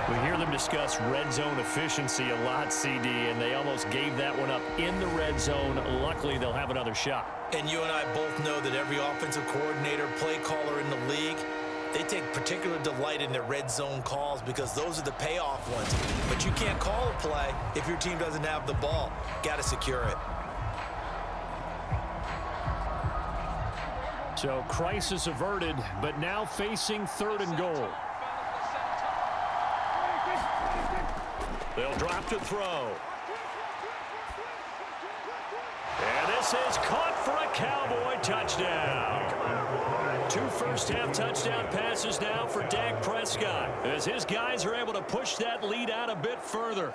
We hear them discuss red zone efficiency a lot, CD, and they almost gave that one up in the red zone. Luckily, they'll have another shot. And you and I both know that every offensive coordinator, play caller in the league, they take particular delight in their red zone calls because those are the payoff ones. But you can't call a play if your team doesn't have the ball. Got to secure it. So crisis averted, but now facing 3rd and goal. They'll drop to throw. And this is caught for a Cowboy touchdown. 2 first-half touchdown passes now for Dak Prescott as his guys are able to push that lead out a bit further.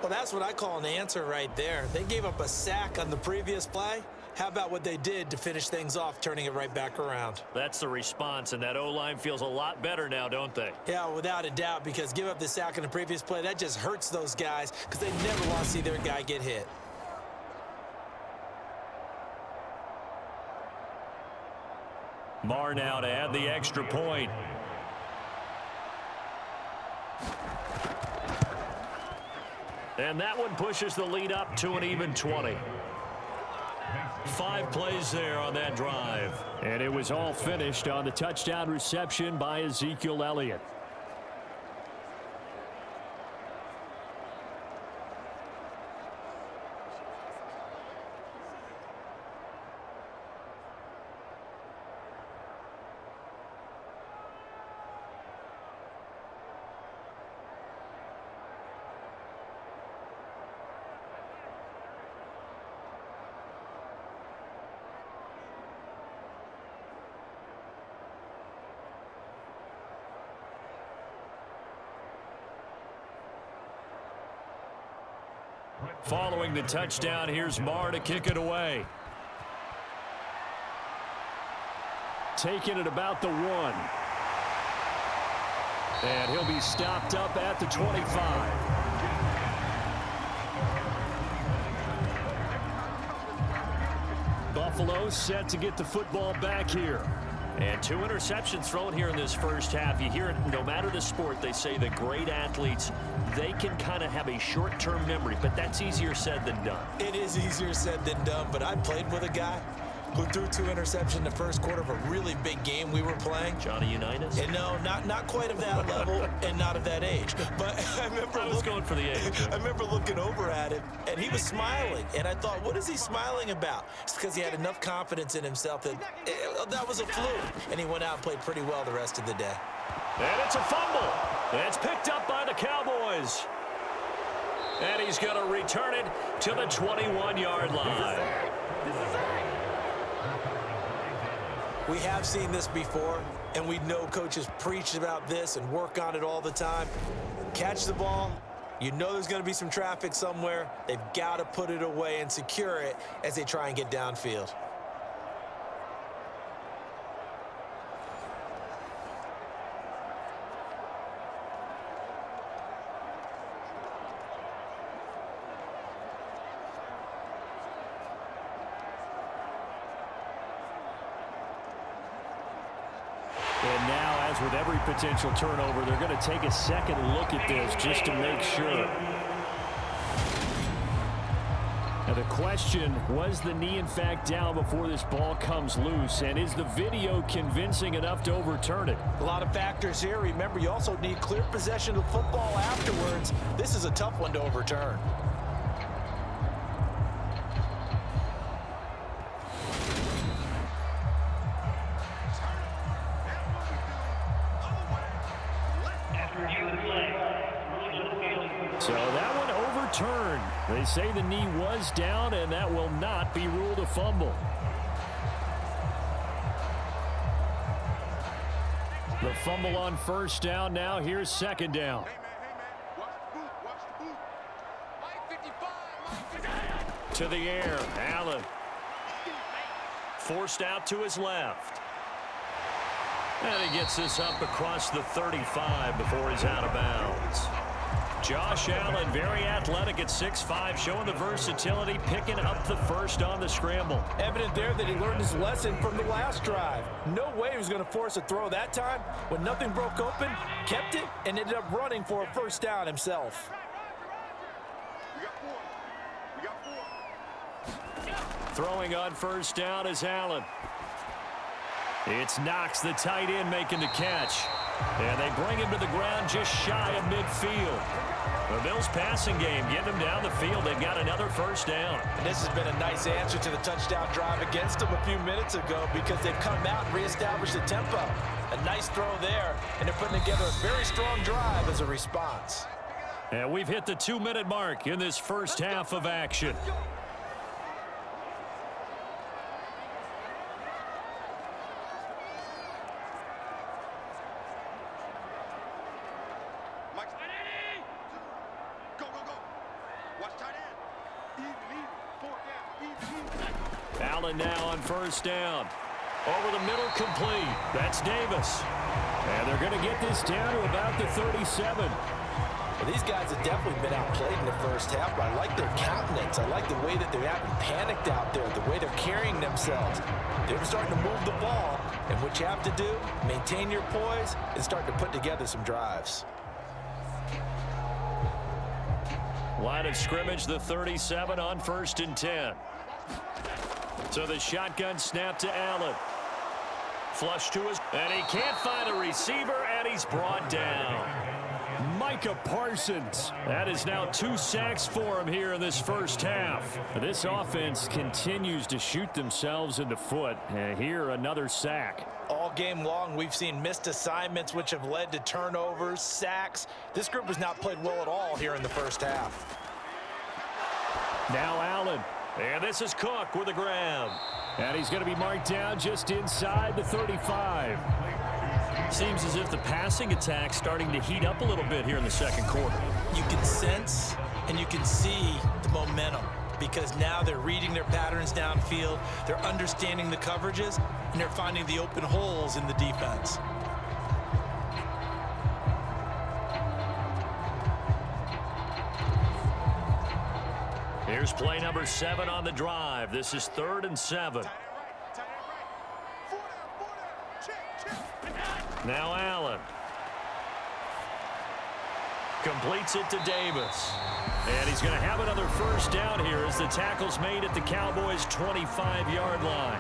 Well, that's what I call an answer right there. They gave up a sack on the previous play. How about what they did to finish things off, turning it right back around? That's the response, and that O-line feels a lot better now, don't they? Yeah, without a doubt, because give up the sack on the previous play, that just hurts those guys because they never want to see their guy get hit. Marr now to add the extra point. And that one pushes the lead up to an even 20. 5 plays there on that drive. And it was all finished on the touchdown reception by Ezekiel Elliott. Following the touchdown, here's Marr to kick it away. Taking it about the 1. And he'll be stopped up at the 25. Buffalo set to get the football back here. And 2 interceptions thrown here in this first half. You hear it no matter the sport, they say the great athletes, they can kind of have a short-term memory, but that's easier said than done. It is easier said than done, but I played with a guy who threw 2 interceptions in the first quarter of a really big game we were playing. Johnny Unitas? And no, not quite of that level and not of that age. But I was going for the age. I remember looking over at him, and he was smiling. And I thought, what is he smiling about? It's because he had enough confidence in himself that that was a fluke. And he went out and played pretty well the rest of the day. And it's a fumble. It's picked up by the Cowboys. And he's going to return it to the 21-yard line. We have seen this before, and we know coaches preach about this and work on it all the time. Catch the ball. You know there's going to be some traffic somewhere. They've got to put it away and secure it as they try and get downfield. And now, as with every potential turnover, they're going to take a second look at this just to make sure. Now the question, was the knee in fact down before this ball comes loose? And is the video convincing enough to overturn it? A lot of factors here. Remember, you also need clear possession of football afterwards. This is a tough one to overturn. overturned. They say the knee was down, and that will not be ruled a fumble. The fumble on first down. Now here's second down. To the air, Allen. Forced out to his left. And he gets this up across the 35 before he's out of bounds. Josh Allen, very athletic at 6'5", showing the versatility, picking up the first on the scramble. Evident there that he learned his lesson from the last drive. No way he was going to force a throw that time. When nothing broke open, kept it, and ended up running for a first down himself. Throwing on first down is Allen. It's Knox, the tight end, making the catch. And they bring him to the ground just shy of midfield. The Bills' passing game getting them down the field. They've got another first down. And this has been a nice answer to the touchdown drive against them a few minutes ago because they've come out and reestablished the tempo. A nice throw there, and they're putting together a very strong drive as a response. And we've hit the 2-minute mark in this first half of action. Allen now on first down. Over the middle, complete. That's Davis. And they're going to get this down to about the 37. Well, these guys have definitely been outplayed in the first half, but I like their countenance. I like the way that they haven't panicked out there, the way they're carrying themselves. They're starting to move the ball, and what you have to do, maintain your poise and start to put together some drives. Line of scrimmage, the 37 on 1st and 10. So the shotgun snap to Allen. Flush to his, and he can't find a receiver, and he's brought down. Micah Parsons. That is now 2 sacks for him here in this first half. This offense continues to shoot themselves in the foot. And here, another sack. All game long, we've seen missed assignments, which have led to turnovers, sacks. This group has not played well at all here in the first half. Now Allen. And this is Cook with a grab. And he's going to be marked down just inside the 35. Seems as if the passing attack's starting to heat up a little bit here in the second quarter. You can sense and you can see the momentum because now they're reading their patterns downfield, they're understanding the coverages, and they're finding the open holes in the defense. Here's play number 7 on the drive. This is 3rd and 7. Now Allen. Completes it to Davis. And he's going to have another first down here as the tackle's made at the Cowboys' 25-yard line.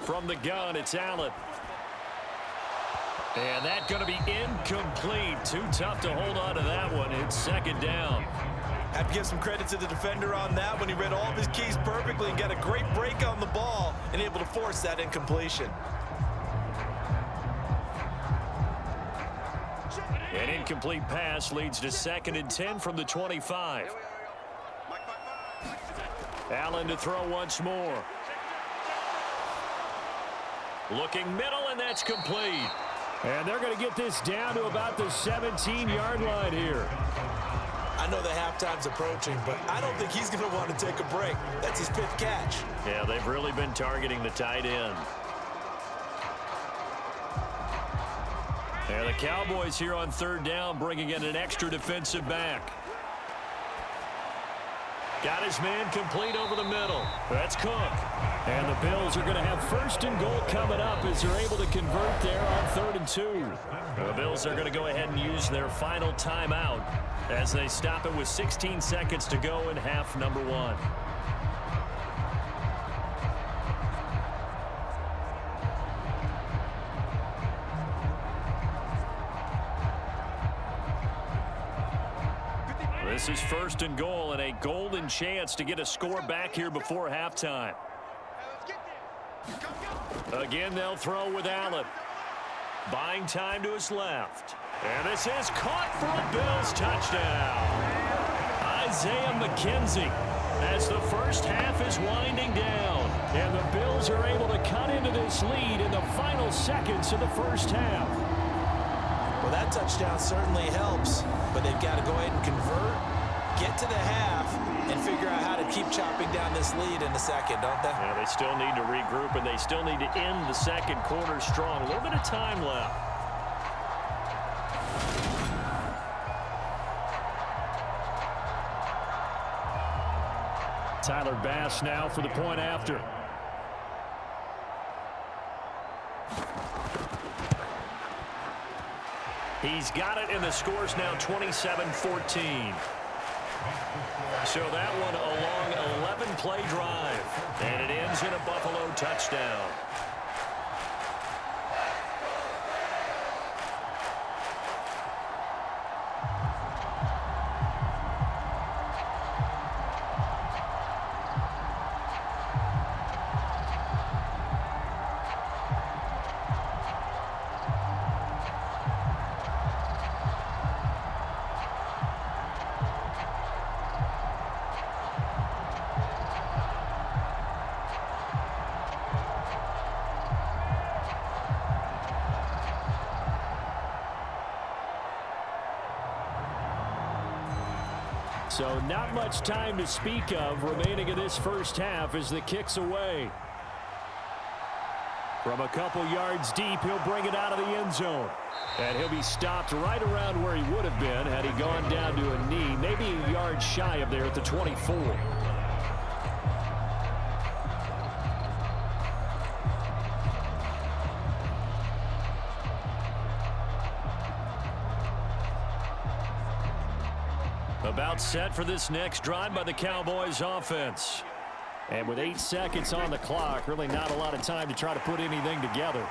From the gun, it's Allen. And that's going to be incomplete. Too tough to hold on to that one. It's second down. Have to give some credit to the defender on that when he read all of his keys perfectly and got a great break on the ball and able to force that incompletion. An incomplete pass leads to 2nd and 10 from the 25. Allen to throw once more. Looking middle, and that's complete. And they're going to get this down to about the 17-yard line here. I know the halftime's approaching, but I don't think he's going to want to take a break. That's his 5th catch. Yeah, they've really been targeting the tight end. And the Cowboys here on 3rd down, bringing in an extra defensive back. Got his man complete over the middle. That's Cook. And the Bills are going to have 1st and goal coming up as they're able to convert there on 3rd and 2. The Bills are going to go ahead and use their final timeout as they stop it with 16 seconds to go in half number 1. This is 1st and goal and a golden chance to get a score back here before halftime. Again, they'll throw with Allen. Buying time to his left. And this is caught for a Bills touchdown. Isaiah McKenzie, as the first half is winding down. And the Bills are able to cut into this lead in the final seconds of the first half. Well, that touchdown certainly helps, but they've got to go ahead and convert, get to the half, and figure out how to keep chopping down this lead in the second, don't they? Yeah, they still need to regroup, and they still need to end the second quarter strong. A little bit of time left. Tyler Bass now for the point after. He's got it, and the score's now 27-14. So that one a long 11-play drive, and it ends in a Buffalo touchdown. So not much time to speak of remaining in this first half as the kick's away. From a couple yards deep, he'll bring it out of the end zone. And he'll be stopped right around where he would have been had he gone down to a knee, maybe a yard shy of there at the 24. About set for this next drive by the Cowboys offense. And with 8 seconds on the clock, really not a lot of time to try to put anything together.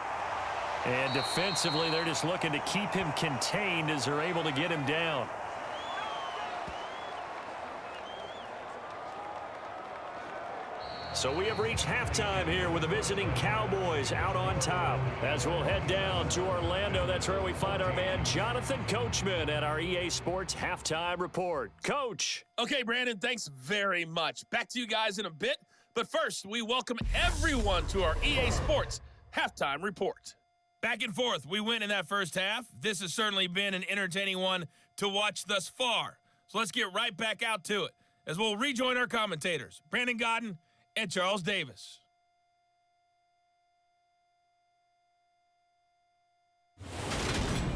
And defensively, they're just looking to keep him contained as they're able to get him down. So we have reached halftime here with the visiting Cowboys out on top. As we'll head down to Orlando, that's where we find our man Jonathan Coachman at our EA Sports Halftime Report. Coach. Okay, Brandon, thanks very much. Back to you guys in a bit. But first, we welcome everyone to our EA Sports Halftime Report. Back and forth, we win in that first half. This has certainly been an entertaining one to watch thus far. So let's get right back out to it as we'll rejoin our commentators, Brandon Godden and Charles Davis.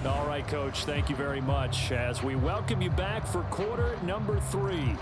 All right, Coach, thank you very much as we welcome you back for quarter number 3.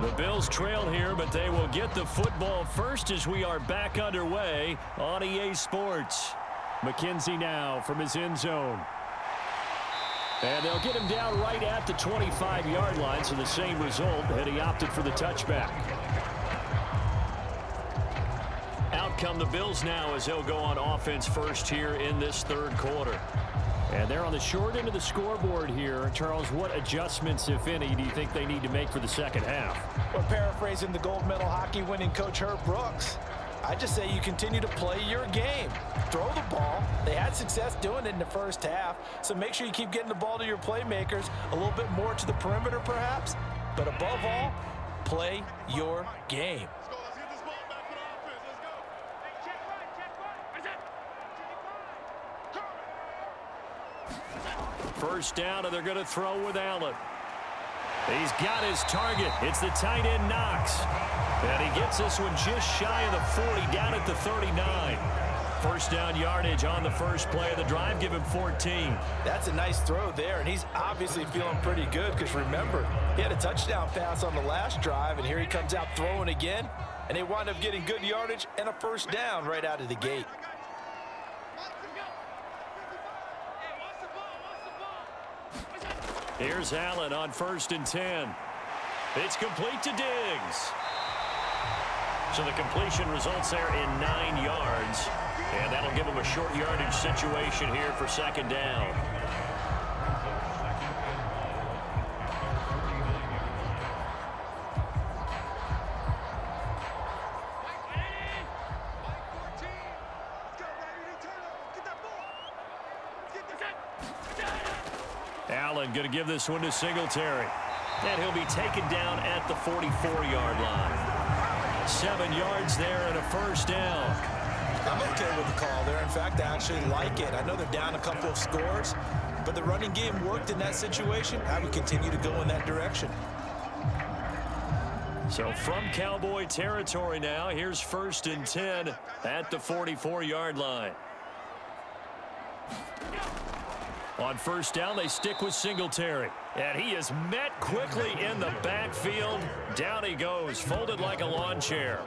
The Bills trail here, but they will get the football first as we are back underway on EA Sports. McKenzie now from his end zone. And they'll get him down right at the 25-yard line, so the same result, and he opted for the touchback. Out come the Bills now as they'll go on offense first here in this third quarter. And they're on the short end of the scoreboard here. Charles, what adjustments, if any, do you think they need to make for the second half? Well, paraphrasing the gold medal hockey winning coach Herb Brooks, I just say you continue to play your game. Throw the ball. They had success doing it in the first half, so make sure you keep getting the ball to your playmakers, a little bit more to the perimeter perhaps, but above all, play your game. First down, and they're going to throw with Allen. He's got his target. It's the tight end Knox. And he gets this one just shy of the 40, down at the 39. First down yardage on the first play of the drive. Give him 14. That's a nice throw there, and he's obviously feeling pretty good because, remember, he had a touchdown pass on the last drive, and here he comes out throwing again, and they wind up getting good yardage and a first down right out of the gate. Here's Allen on 1st and 10. It's complete to Diggs. So the completion results there in 9 yards. And that'll give him a short yardage situation here for 2nd down. Allen going to give this one to Singletary. And he'll be taken down at the 44-yard line. 7 yards there and a first down. I'm okay with the call there. In fact, I actually like it. I know they're down a couple of scores, but the running game worked in that situation. I would continue to go in that direction. So from Cowboy territory now, here's 1st and 10 at the 44-yard line. On 1st down, they stick with Singletary. And he is met quickly in the backfield. Down he goes, folded like a lawn chair.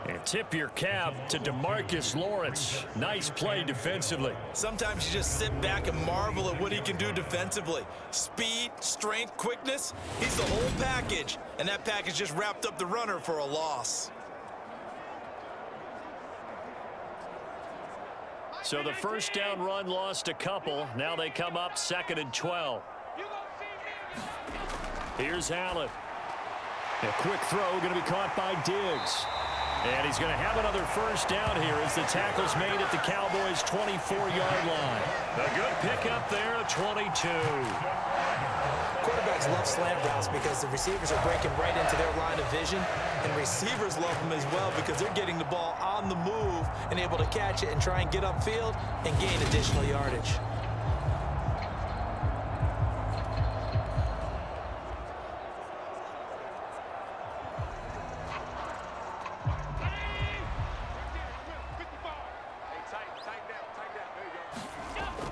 And tip your cap to DeMarcus Lawrence. Nice play defensively. Sometimes you just sit back and marvel at what he can do defensively. Speed, strength, quickness. He's the whole package. And that package just wrapped up the runner for a loss. So the first down run lost a couple. Now they come up 2nd and 12. Here's Allen. A quick throw going to be caught by Diggs. And he's going to have another first down here as the tackle's made at the Cowboys' 24-yard line. A good pickup there at 22. Quarterbacks love slant routes because the receivers are breaking right into their line of vision, and receivers love them as well because they're getting the ball on the move and able to catch it and try and get upfield and gain additional yardage.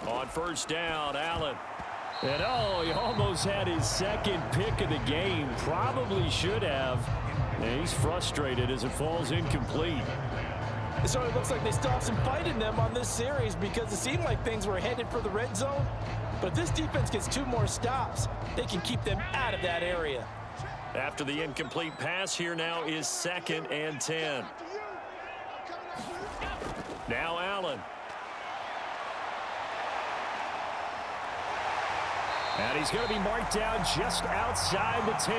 On 1st down, Allen. And oh, he almost had his 2nd pick of the game. Probably should have. And he's frustrated as it falls incomplete. It certainly looks like they still have some fight in them on this series because it seemed like things were headed for the red zone. But if this defense gets 2 more stops, they can keep them out of that area. After the incomplete pass, here now is 2nd and 10. Now Allen. And he's going to be marked down just outside the 10.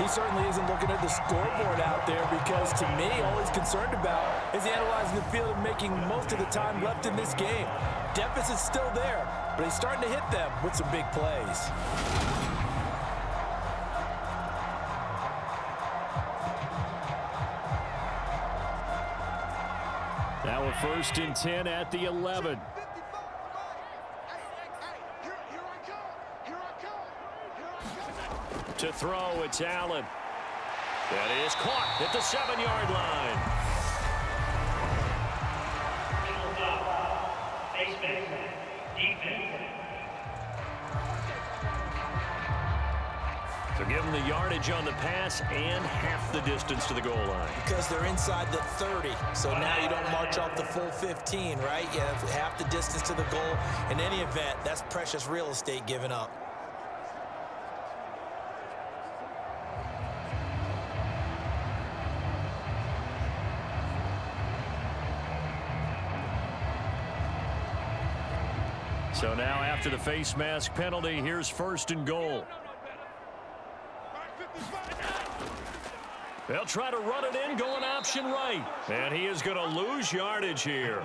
He certainly isn't looking at the scoreboard out there because, to me, all he's concerned about is analyzing the field and making most of the time left in this game. Deficit's still there, but he's starting to hit them with some big plays. Now a 1st and 10 at the 11. To throw, it's Allen. That is caught at the 7-yard line. So give them the yardage on the pass and half the distance to the goal line. Because they're inside the 30, so now you don't march off the full 15, right? You have half the distance to the goal. In any event, that's precious real estate given up. So now after the face mask penalty, here's 1st and goal. They'll try to run it in, going option right. And he is going to lose yardage here.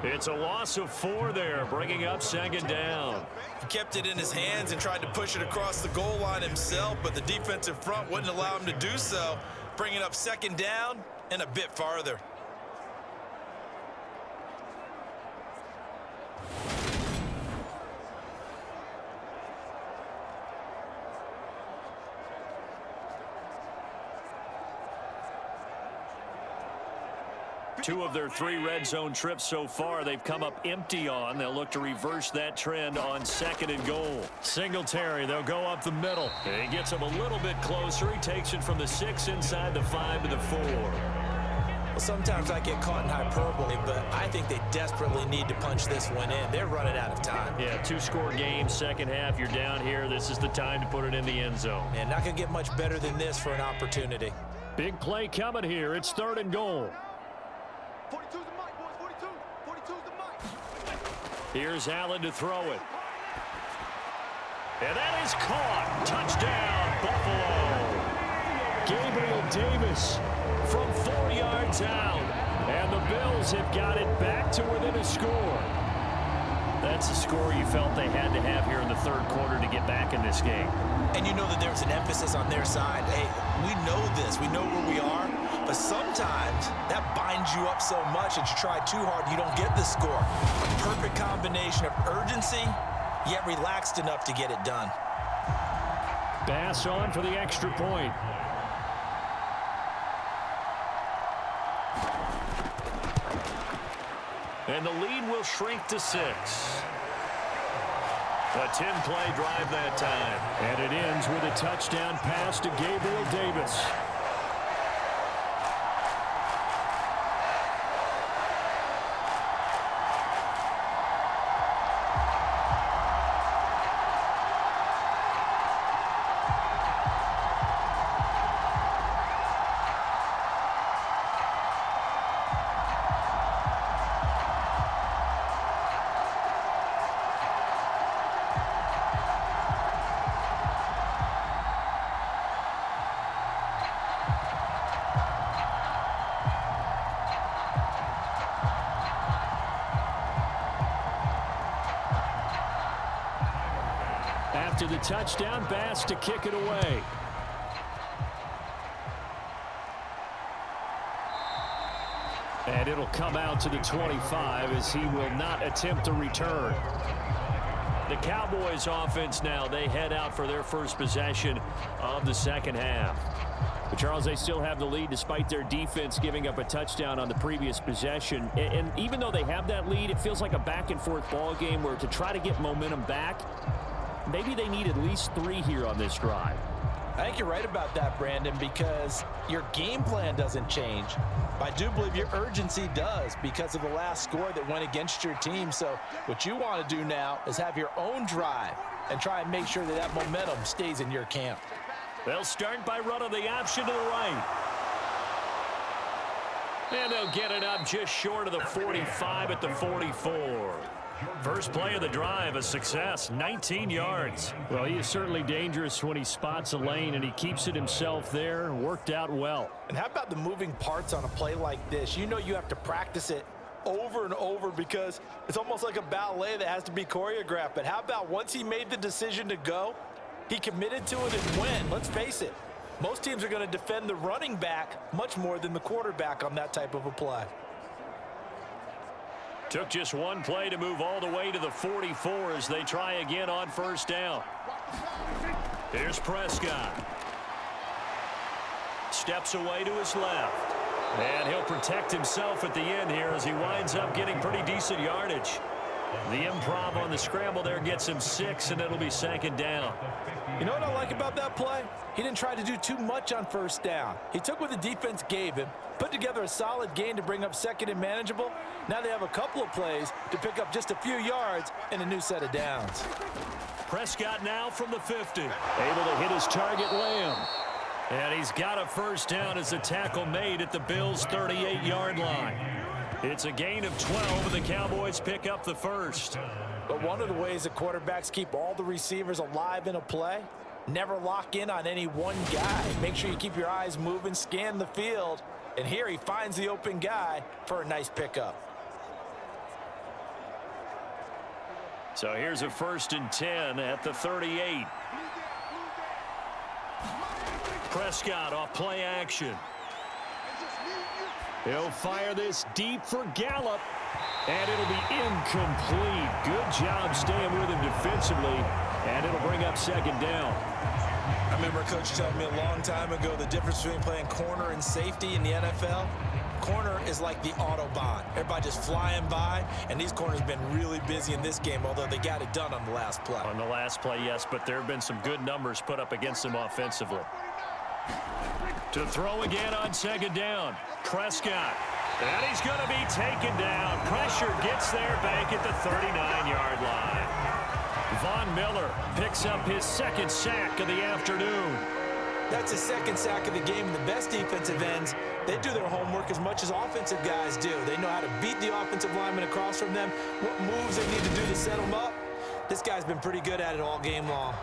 It's a loss of 4 there, bringing up 2nd down. He kept it in his hands and tried to push it across the goal line himself, but the defensive front wouldn't allow him to do so, bringing up 2nd down and a bit farther. 2 of their 3 red zone trips so far, they've come up empty on. They'll look to reverse that trend on 2nd and goal. Singletary, they'll go up the middle. And he gets him a little bit closer. He takes it from the 6 inside the 5 to the 4. Well, sometimes I get caught in hyperbole, but I think they desperately need to punch this one in. They're running out of time. Yeah, 2-score game, second half. You're down here. This is the time to put it in the end zone. And not going to get much better than this for an opportunity. Big play coming here. It's 3rd and goal. 42's the mic, boys. 42's the mic. Here's Allen to throw it. And that is caught. Touchdown, Buffalo. Gabriel Davis from 4 yards out. And the Bills have got it back to within a score. That's a score you felt they had to have here in the 3rd quarter to get back in this game. And you know that there's an emphasis on their side. Hey, we know this. We know where we are. But sometimes that binds you up so much that you try too hard, you don't get the score. A perfect combination of urgency, yet relaxed enough to get it done. Bass on for the extra point. And the lead will shrink to 6. A 10-play drive that time. And it ends with a touchdown pass to Gabriel Davis. After the touchdown, Bass to kick it away. And it'll come out to the 25 as he will not attempt a return. The Cowboys offense now, they head out for their first possession of the second half. But Charles, they still have the lead despite their defense giving up a touchdown on the previous possession. And even though they have that lead, it feels like a back-and-forth ball game where to try to get momentum back, maybe they need at least 3 here on this drive. I think you're right about that, Brandon, because your game plan doesn't change. I do believe your urgency does because of the last score that went against your team. So what you want to do now is have your own drive and try and make sure that that momentum stays in your camp. They'll start by running the option to the right. And they'll get it up just short of the 45 at the 44. First play of the drive, a success, 19 yards. Well, he is certainly dangerous when he spots a lane, and he keeps it himself there. Worked out well. And how about the moving parts on a play like this? You know you have to practice it over and over because it's almost like a ballet that has to be choreographed. But how about once he made the decision to go, he committed to it and went. Let's face it, most teams are going to defend the running back much more than the quarterback on that type of a play. Took just one play to move all the way to the 44 as they try again on first down. Here's Prescott. Steps away to his left. And he'll protect himself at the end here as he winds up getting pretty decent yardage. The improv on the scramble there gets him 6, and it'll be second down. You know what I like about that play? He didn't try to do too much on first down. He took what the defense gave him, put together a solid gain to bring up second and manageable. Now they have a couple of plays to pick up just a few yards and a new set of downs. Prescott now from the 50. Able to hit his target, Lamb. And he's got a first down as the tackle made at the Bills' 38-yard line. It's a gain of 12, and the Cowboys pick up the first. But one of the ways that quarterbacks keep all the receivers alive in a play, never lock in on any one guy. Make sure you keep your eyes moving, scan the field, and here he finds the open guy for a nice pickup. So here's a 1st and 10 at the 38. Prescott off play action. He'll fire this deep for Gallup, and it'll be incomplete. Good job staying with him defensively, and it'll bring up second down. I remember a coach telling me a long time ago the difference between playing corner and safety in the NFL. corner is like the Autobahn. Everybody just flying by, and these corners have been really busy in this game, although they got it done on the last play. On the last play, yes, but there have been some good numbers put up against them offensively. To throw again on second down. Prescott. And he's going to be taken down. Pressure gets there back at the 39-yard line. Von Miller picks up his second sack of the afternoon. That's his second sack of the game. The best defensive ends, they do their homework as much as offensive guys do. They know how to beat the offensive lineman across from them, what moves they need to do to set them up. This guy's been pretty good at it all game long.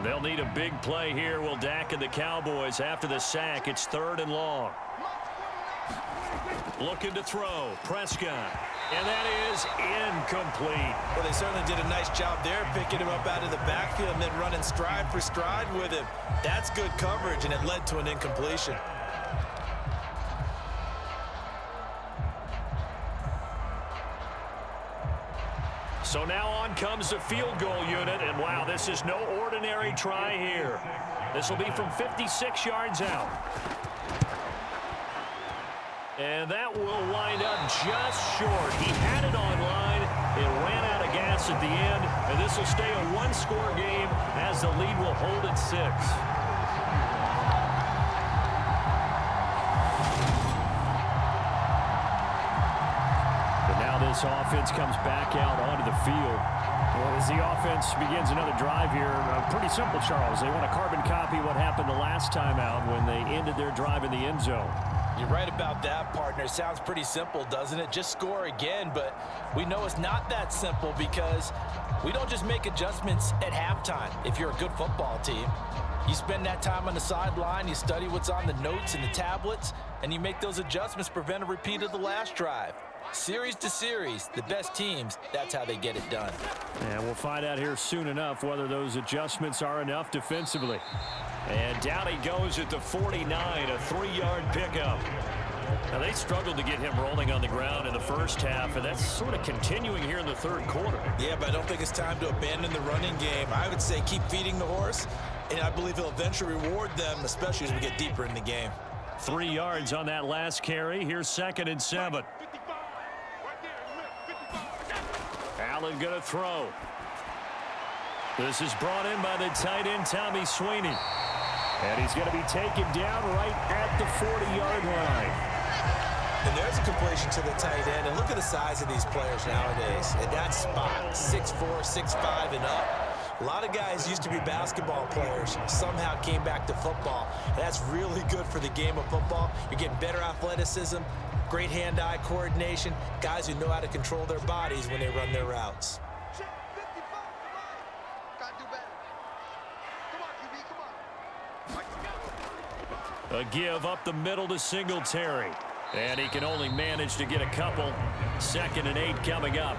They'll need a big play here. Will Dak and the Cowboys after the sack. It's 3rd and long. Looking to throw. Prescott. And that is incomplete. Well, they certainly did a nice job there, picking him up out of the backfield and then running stride for stride with him. That's good coverage, and it led to an incompletion. So now on comes the field goal unit, and wow, this is no ordinary try here. This will be from 56 yards out. And that will wind up just short. He had it on line. It ran out of gas at the end, and this will stay a one-score game as the lead will hold at 6. This offense comes back out onto the field. And as the offense begins another drive here, pretty simple, Charles. They want to carbon copy what happened the last time out when they ended their drive in the end zone. You're right about that, partner. It sounds pretty simple, doesn't it? Just score again, but we know it's not that simple because we don't just make adjustments at halftime if you're a good football team. You spend that time on the sideline, you study what's on the notes and the tablets, and you make those adjustments to prevent a repeat of the last drive. Series to series, the best teams, that's how they get it done. And we'll find out here soon enough whether those adjustments are enough defensively. And down he goes at the 49, a 3-yard pickup. Now, they struggled to get him rolling on the ground in the first half, and that's sort of continuing here in the third quarter. Yeah, but I don't think it's time to abandon the running game. I would say keep feeding the horse, and I believe he'll eventually reward them, especially as we get deeper in the game. 3 yards on that last carry. Here's 2nd and 7. Allen going to throw. This is brought in by the tight end, Tommy Sweeney. And he's going to be taken down right at the 40-yard line. And there's a completion to the tight end. And look at the size of these players nowadays. At that spot, 6'4", 6'5", and up. A lot of guys used to be basketball players, somehow came back to football. And that's really good for the game of football. You're getting better athleticism, great hand-eye coordination, guys who know how to control their bodies when they run their routes. A give up the middle to Singletary. And he can only manage to get a couple. 2nd and 8 coming up.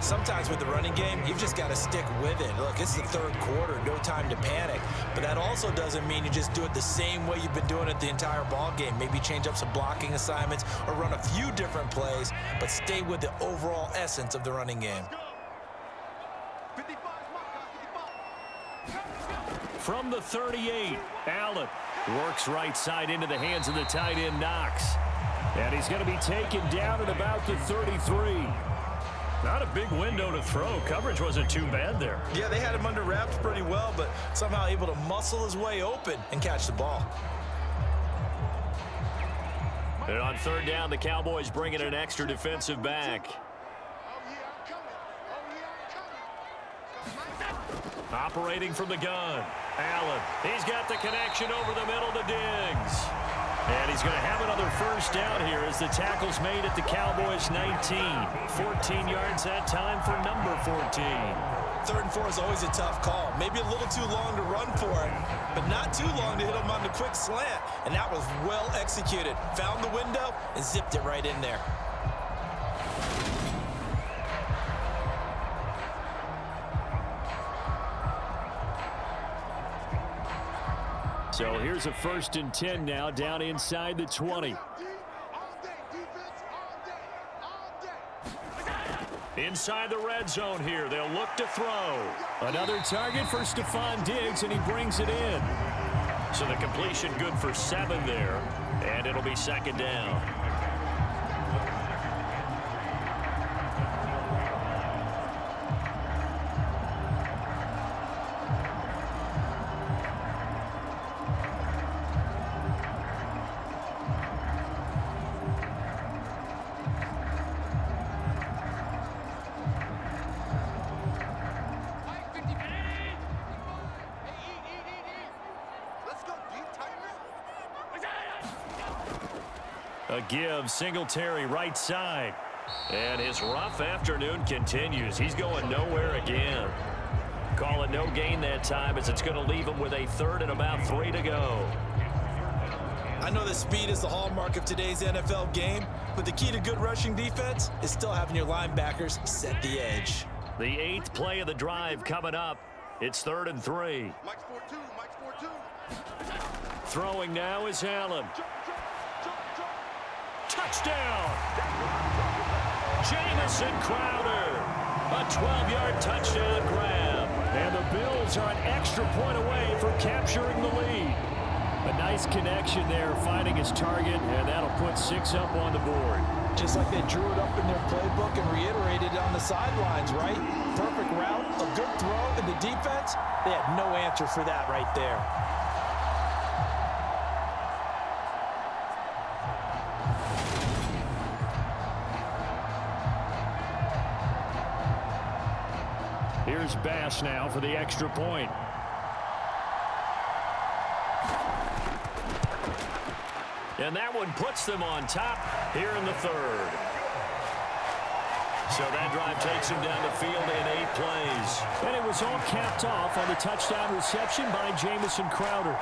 Sometimes with the running game, you've just got to stick with it. Look, it's the third quarter, no time to panic. But that also doesn't mean you just do it the same way you've been doing it the entire ball game. Maybe change up some blocking assignments or run a few different plays, but stay with the overall essence of the running game. From the 38, Allen works right side into the hands of the tight end, Knox. And he's going to be taken down at about the 33. Not a big window to throw. Coverage wasn't too bad there. Yeah, they had him under wraps pretty well, but somehow able to muscle his way open and catch the ball. And on 3rd down, the Cowboys bring in an extra defensive back. Operating from the gun, Allen. He's got the connection over the middle to Diggs. And he's going to have another first down here as the tackle's made at the Cowboys 19. 14 yards that time for number 14. 3rd and 4 is always a tough call. Maybe a little too long to run for it, but not too long to hit him on the quick slant. And that was well executed. Found the window and zipped it right in there. So here's a 1st and 10 now down inside the 20. Inside the red zone here. They'll look to throw. Another target for Stephon Diggs, and he brings it in. So the completion good for 7 there, and it'll be 2nd down. A give, Singletary right side. And his rough afternoon continues. He's going nowhere again. Call it no gain that time as it's going to leave him with a 3rd and about 3 to go. I know that speed is the hallmark of today's NFL game, but the key to good rushing defense is still having your linebackers set the edge. The 8th play of the drive coming up. It's 3rd and 3. Mike's 4-2, Mike's 4-2. Throwing now is Allen. Touchdown! Jamison Crowder. A 12-yard touchdown grab. And the Bills are an extra point away from capturing the lead. A nice connection there, finding his target, and that'll put 6 up on the board. Just like they drew it up in their playbook and reiterated it on the sidelines, right? Perfect route, a good throw, and the defense, they had no answer for that right there. Here's Bass now for the extra point. And that one puts them on top here in the 3rd. So that drive takes him down the field in 8 plays. And it was all capped off on the touchdown reception by Jamison Crowder.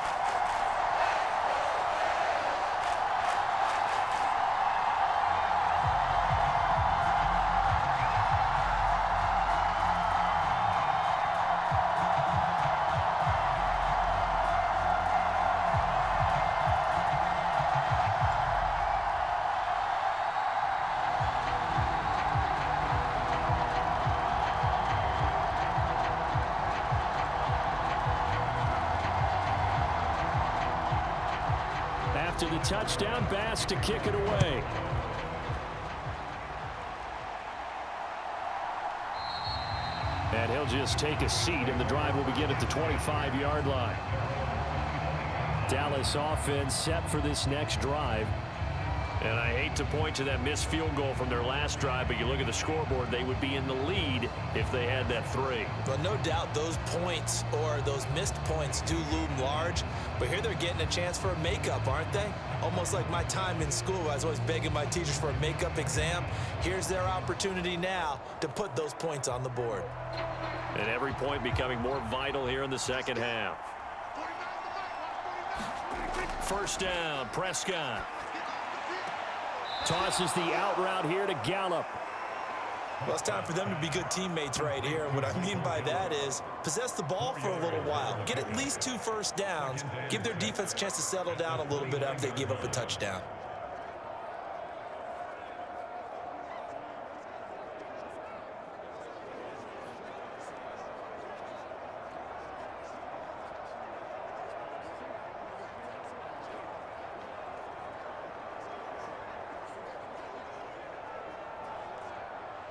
After the touchdown, Bass to kick it away. And he'll just take a seat, and the drive will begin at the 25-yard line. Dallas offense set for this next drive. And I hate to point to that missed field goal from their last drive, but you look at the scoreboard, they would be in the lead if they had that 3. But no doubt those points or those missed points do loom large. But here they're getting a chance for a makeup, aren't they? Almost like my time in school. I was always begging my teachers for a makeup exam. Here's their opportunity now to put those points on the board. And every point becoming more vital here in the second half. 1st down, Prescott. Tosses the out route here to Gallup. Well, it's time for them to be good teammates right here. What I mean by that is possess the ball for a little while. Get at least 2 first downs. Give their defense a chance to settle down a little bit after they give up a touchdown.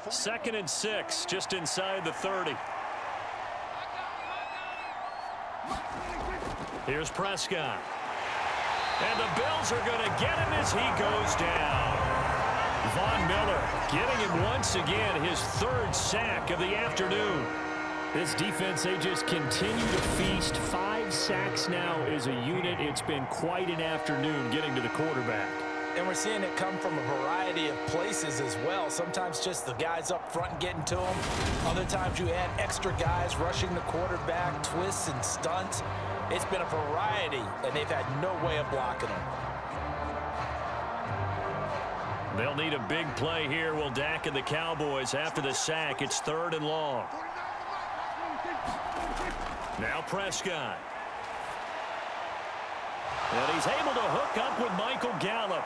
Second and 6, just inside the 30. Here's Prescott. And the Bills are going to get him as he goes down. Von Miller getting him once again, his 3rd sack of the afternoon. This defense, they just continue to feast. 5 sacks now as a unit. It's been quite an afternoon getting to the quarterback. And we're seeing it come from a variety of places as well. Sometimes just the guys up front getting to them. Other times you add extra guys rushing the quarterback, twists and stunts. It's been a variety, and they've had no way of blocking them. They'll need a big play here. Will Dak and the Cowboys after the sack. It's 3rd and long. Now Prescott. And he's able to hook up with Michael Gallup.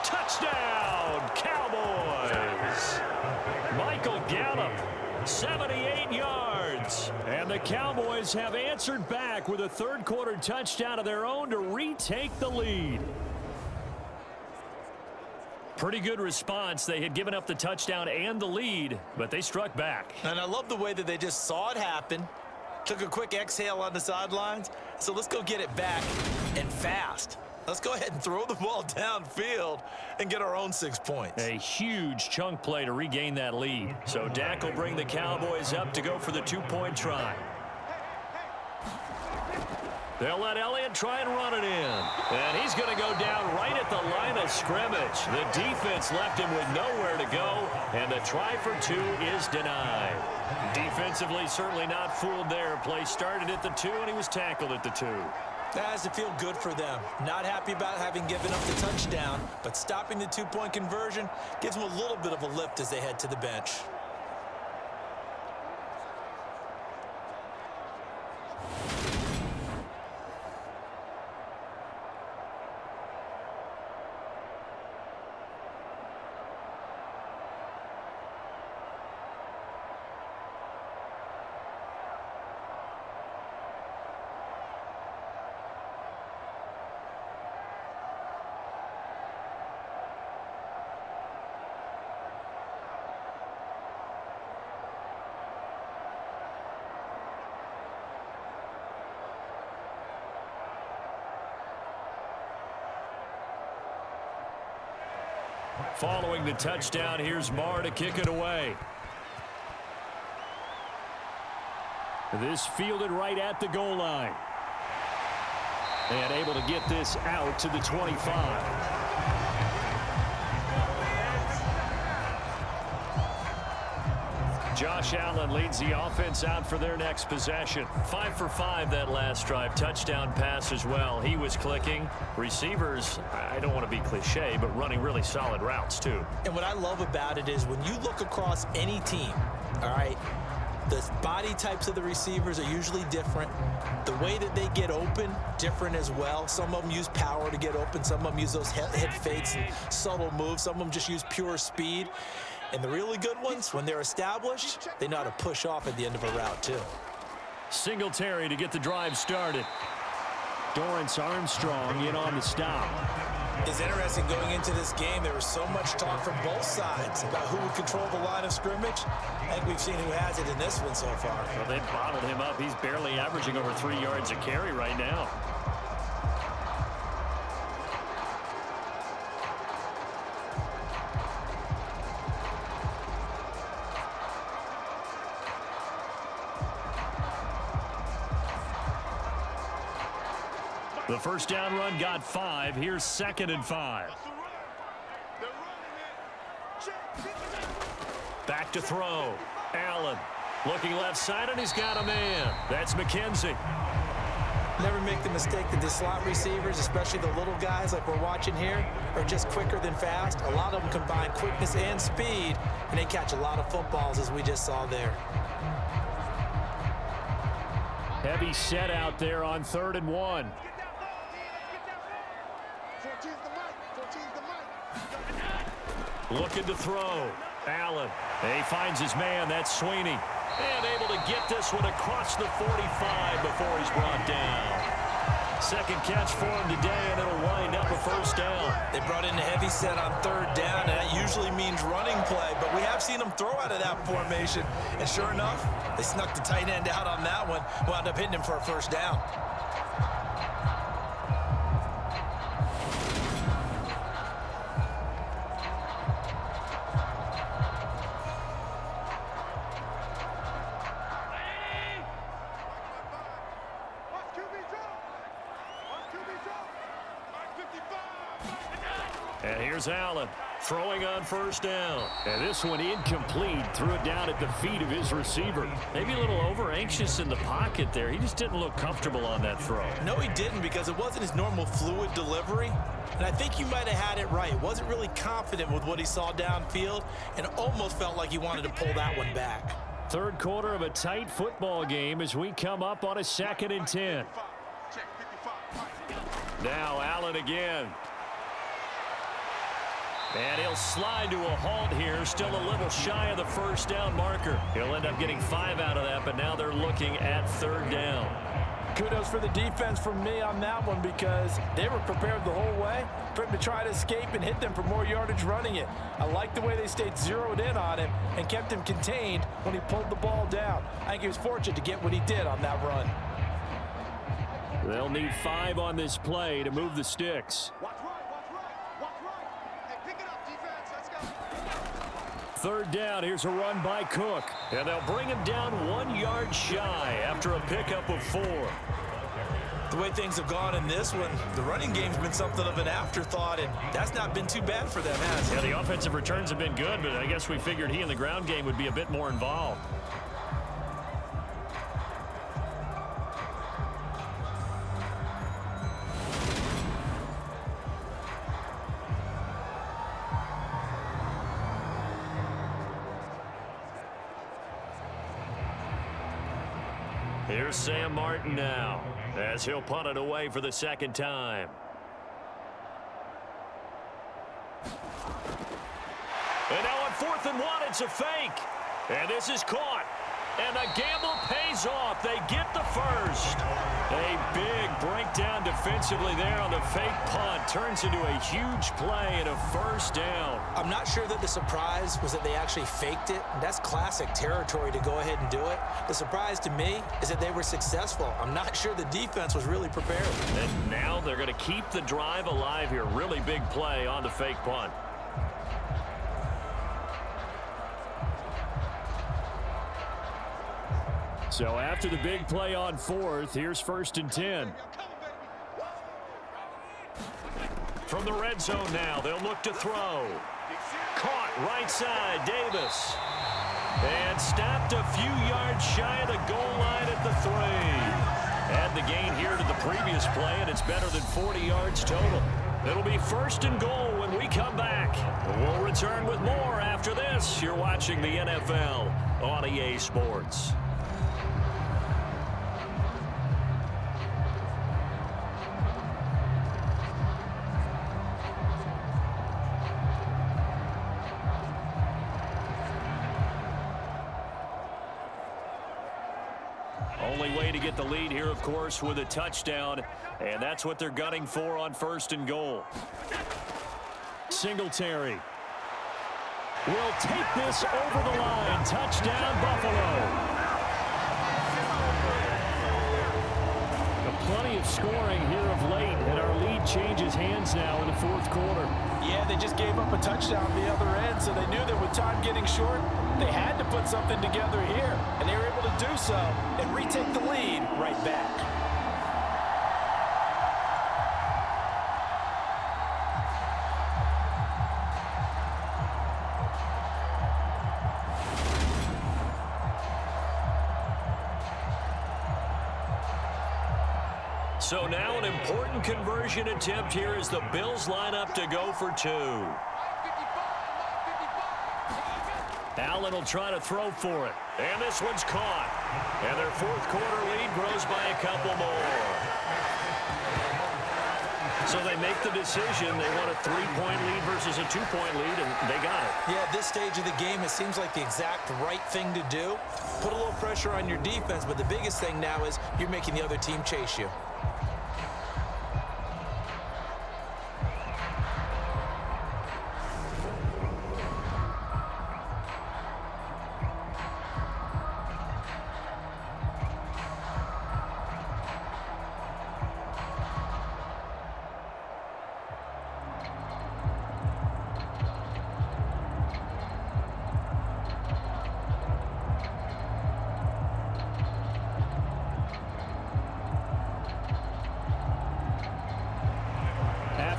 Touchdown, Cowboys! Michael Gallup, 78 yards. And the Cowboys have answered back with a third-quarter touchdown of their own to retake the lead. Pretty good response. They had given up the touchdown and the lead, but they struck back. And I love the way that they just saw it happen, took a quick exhale on the sidelines. So let's go get it back and fast. Let's go ahead and throw the ball downfield and get our own 6 points. A huge chunk play to regain that lead. So Dak will bring the Cowboys up to go for the 2-point try. They'll let Elliott try and run it in. And he's going to go down right at the line of scrimmage. The defense left him with nowhere to go, and the try for 2 is denied. Defensively, certainly not fooled there. Play started at the 2, and he was tackled at the 2. That has to feel good for them. Not happy about having given up the touchdown, but stopping the 2-point conversion gives them a little bit of a lift as they head to the bench. Following the touchdown, here's Marr to kick it away. This fielded right at the goal line. And able to get this out to the 25. Josh Allen leads the offense out for their next possession. 5 for 5 that last drive. Touchdown pass as well. He was clicking. Receivers, I don't want to be cliche, but running really solid routes too. And what I love about it is when you look across any team, all right, the body types of the receivers are usually different. The way that they get open, different as well. Some of them use power to get open. Some of them use those head fakes and subtle moves. Some of them just use pure speed. And the really good ones, when they're established, they know how to push off at the end of a route, too. Singletary to get the drive started. Dorrance Armstrong in on the stop. It's interesting going into this game. There was so much talk from both sides about who would control the line of scrimmage. I think we've seen who has it in this one so far. Well, they've bottled him up. He's barely averaging over 3 yards a carry right now. The first down run got 5. Here's 2nd and 5. Back to throw. Allen looking left side, and he's got a man. That's McKenzie. Never make the mistake that the slot receivers, especially the little guys like we're watching here, are just quicker than fast. A lot of them combine quickness and speed, and they catch a lot of footballs, as we just saw there. Heavy set out there on 3rd and 1. Looking to throw. Allen. He finds his man. That's Sweeney. And able to get this one across the 45 before he's brought down. Second catch for him today, and it'll wind up a first down. They brought in a heavy set on 3rd down, and that usually means running play. But we have seen them throw out of that formation. And sure enough, they snuck the tight end out on that one. Wound up hitting him for a first down. And here's Allen throwing on 1st down. And this one incomplete. Threw it down at the feet of his receiver. Maybe a little over-anxious in the pocket there. He just didn't look comfortable on that throw. No, he didn't, because it wasn't his normal fluid delivery. And I think he might have had it right. Wasn't really confident with what he saw downfield and almost felt like he wanted to pull that one back. Third quarter of a tight football game as we come up on a 2nd and 10. Now Allen again. And he'll slide to a halt here, still a little shy of the first down marker. He'll end up getting 5 out of that, but now they're looking at 3rd down. Kudos for the defense from me on that one because they were prepared the whole way for him to try to escape and hit them for more yardage running it. I like the way they stayed zeroed in on him and kept him contained when he pulled the ball down. I think he was fortunate to get what he did on that run. They'll need 5 on this play to move the sticks. Watch right. Hey, pick it up, defense. Let's go. 3rd down. Here's a run by Cook. And they'll bring him down 1 yard shy after a pickup of 4. The way things have gone in this one, the running game's been something of an afterthought, and that's not been too bad for them, has it? Yeah, the offensive returns have been good, but I guess we figured he in the ground game would be a bit more involved. Here's Sam Martin now as he'll punt it away for the 2nd time. And now on 4th and 1, it's a fake. And this is caught. And the gamble pays off. They get the first. A big breakdown defensively there on the fake punt. Turns into a huge play and a 1st down. I'm not sure that the surprise was that they actually faked it. That's classic territory to go ahead and do it. The surprise to me is that they were successful. I'm not sure the defense was really prepared. And now they're going to keep the drive alive here. Really big play on the fake punt. So after the big play on 4th, here's 1st and 10. From the red zone now, they'll look to throw. Caught right side, Davis. And stopped a few yards shy of the goal line at the 3. Add the gain here to the previous play, and it's better than 40 yards total. It'll be 1st and goal when we come back. We'll return with more after this. You're watching the NFL on EA Sports. Only way to get the lead here, of course, with a touchdown, and that's what they're gunning for on 1st and goal. Singletary will take this over the line. Touchdown, Buffalo. Plenty of scoring here of late, and our lead changes hands now in the 4th quarter. Yeah, they just gave up a touchdown the other end, so they knew that with time getting short, they had to put something together here, and they were able to do so and retake the lead right back. So now an important conversion attempt here as the Bills line up to go for 2. Allen will try to throw for it. And this one's caught. And their 4th quarter lead grows by a couple more. So they make the decision. They want a 3-point lead versus a 2-point lead, and they got it. Yeah, at this stage of the game, it seems like the exact right thing to do. Put a little pressure on your defense, but the biggest thing now is you're making the other team chase you.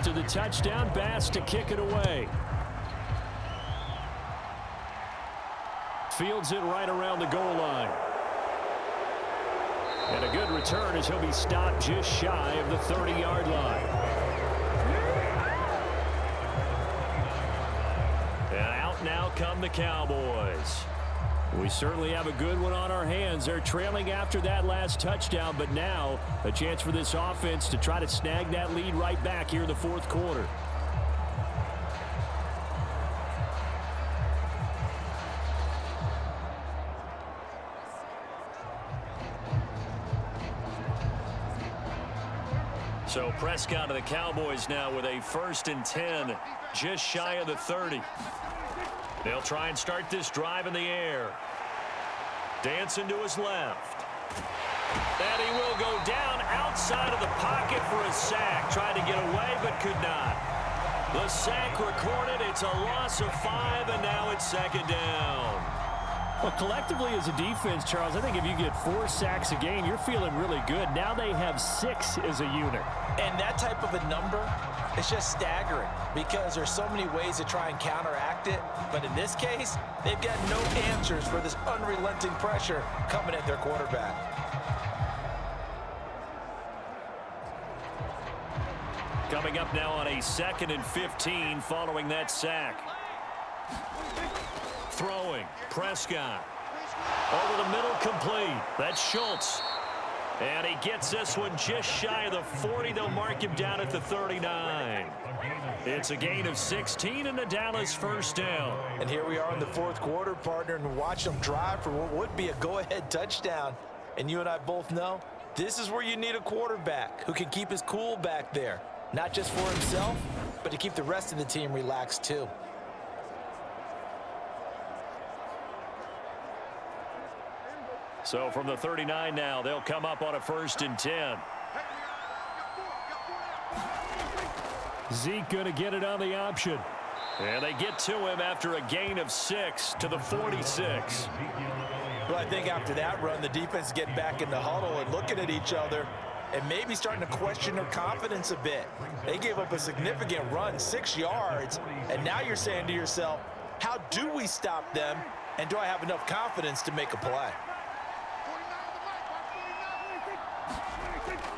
To the touchdown, Bass to kick it away. Fields it right around the goal line. And a good return as he'll be stopped just shy of the 30-yard line. And out now come the Cowboys. We certainly have a good one on our hands. They're trailing after that last touchdown, but now a chance for this offense to try to snag that lead right back here in the fourth quarter. So Prescott of the Cowboys now with a 1st and 10, just shy of the 30. They'll try and start this drive in the air. Dancing to his left. And he will go down outside of the pocket for a sack. Tried to get away, but could not. The sack recorded. It's a loss of 5, and now it's 2nd down. Well, collectively as a defense, Charles, I think if you get 4 sacks a game, you're feeling really good. Now they have 6 as a unit. And that type of a number, it's just staggering because there's so many ways to try and counteract it. But in this case, they've got no answers for this unrelenting pressure coming at their quarterback. Coming up now on a 2nd and 15 following that sack. Throwing, Prescott. Over the middle, complete. That's Schultz. And he gets this one just shy of the 40. They'll mark him down at the 39. It's a gain of 16 and a Dallas 1st down. And here we are in the fourth quarter, partner, and watch them drive for what would be a go-ahead touchdown. And you and I both know this is where you need a quarterback who can keep his cool back there. Not just for himself, but to keep the rest of the team relaxed too. So from the 39 now, they'll come up on a 1st and 10. Zeke going to get it on the option. And they get to him after a gain of 6 to the 46. Well, I think after that run, the defense is getting back in the huddle and looking at each other and maybe starting to question their confidence a bit. They gave up a significant run, 6 yards, and now you're saying to yourself, how do we stop them, and do I have enough confidence to make a play?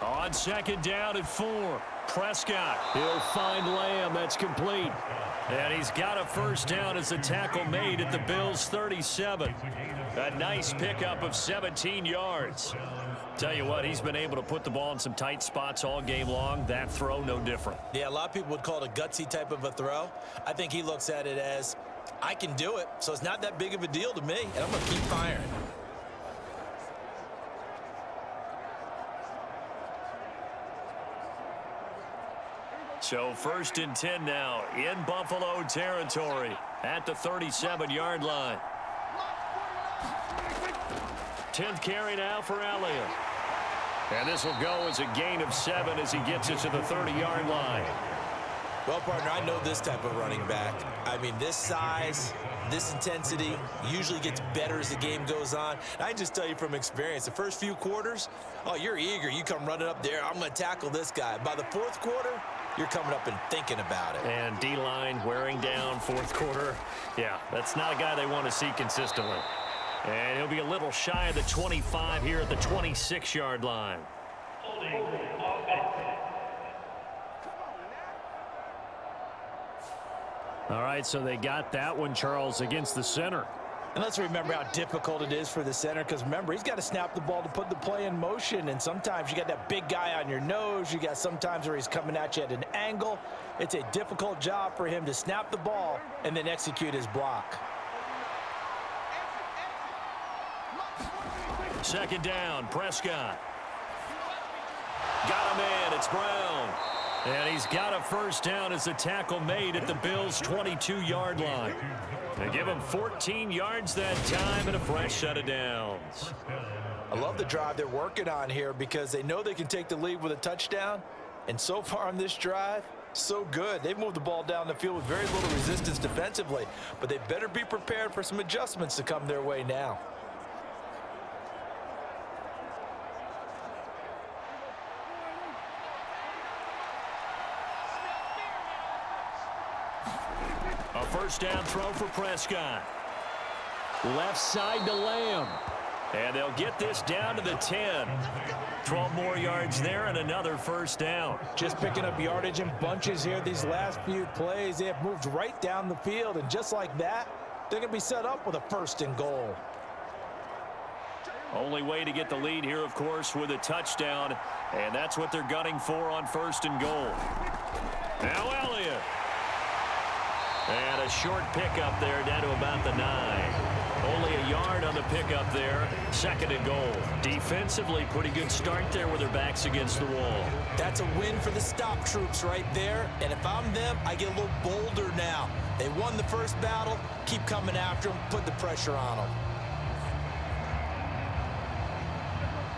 On 2nd down at 4, Prescott. He'll find Lamb. That's complete. And he's got a 1st down as the tackle made at the Bills' 37. A nice pickup of 17 yards. Tell you what, he's been able to put the ball in some tight spots all game long. That throw, no different. Yeah, a lot of people would call it a gutsy type of a throw. I think he looks at it as, I can do it, so it's not that big of a deal to me, and I'm going to keep firing. So 1st and 10 now in Buffalo territory at the 37-yard line. 10th carry now for Elliott. And this will go as a gain of 7 as he gets it to the 30-yard line. Well, partner, I know this type of running back. I mean, this size, this intensity usually gets better as the game goes on. And I can just tell you from experience, the first few quarters, oh, you're eager. You come running up there, I'm going to tackle this guy. By the fourth quarter, you're coming up and thinking about it. And D-line wearing down fourth quarter. Yeah, that's not a guy they want to see consistently. And he'll be a little shy of the 25 here at the 26-yard line. All right, so they got that one, Charles, against the center. And let's remember how difficult it is for the center, because remember, he's got to snap the ball to put the play in motion, and sometimes you got that big guy on your nose. You got sometimes where he's coming at you at an angle. It's a difficult job for him to snap the ball and then execute his block. 2nd down, Prescott. Got him in, it's Brown. And he's got a 1st down as the tackle made at the Bills' 22-yard line. They give him 14 yards that time and a fresh set of downs. I love the drive they're working on here because they know they can take the lead with a touchdown. And so far on this drive, so good. They've moved the ball down the field with very little resistance defensively, but they better be prepared for some adjustments to come their way now. A 1st down throw for Prescott. Left side to Lamb. And they'll get this down to the 10. 12 more yards there and another 1st down. Just picking up yardage in bunches here these last few plays. They have moved right down the field, and just like that, they're going to be set up with a 1st and goal. Only way to get the lead here, of course, with a touchdown, and that's what they're gunning for on 1st and goal. Now Elliott. And a short pickup there down to about the 9. Only a yard on the pickup there. 2nd and goal. Defensively, pretty good start there with their backs against the wall. That's a win for the stop troops right there. And if I'm them, I get a little bolder now. They won the first battle. Keep coming after them. Put the pressure on them.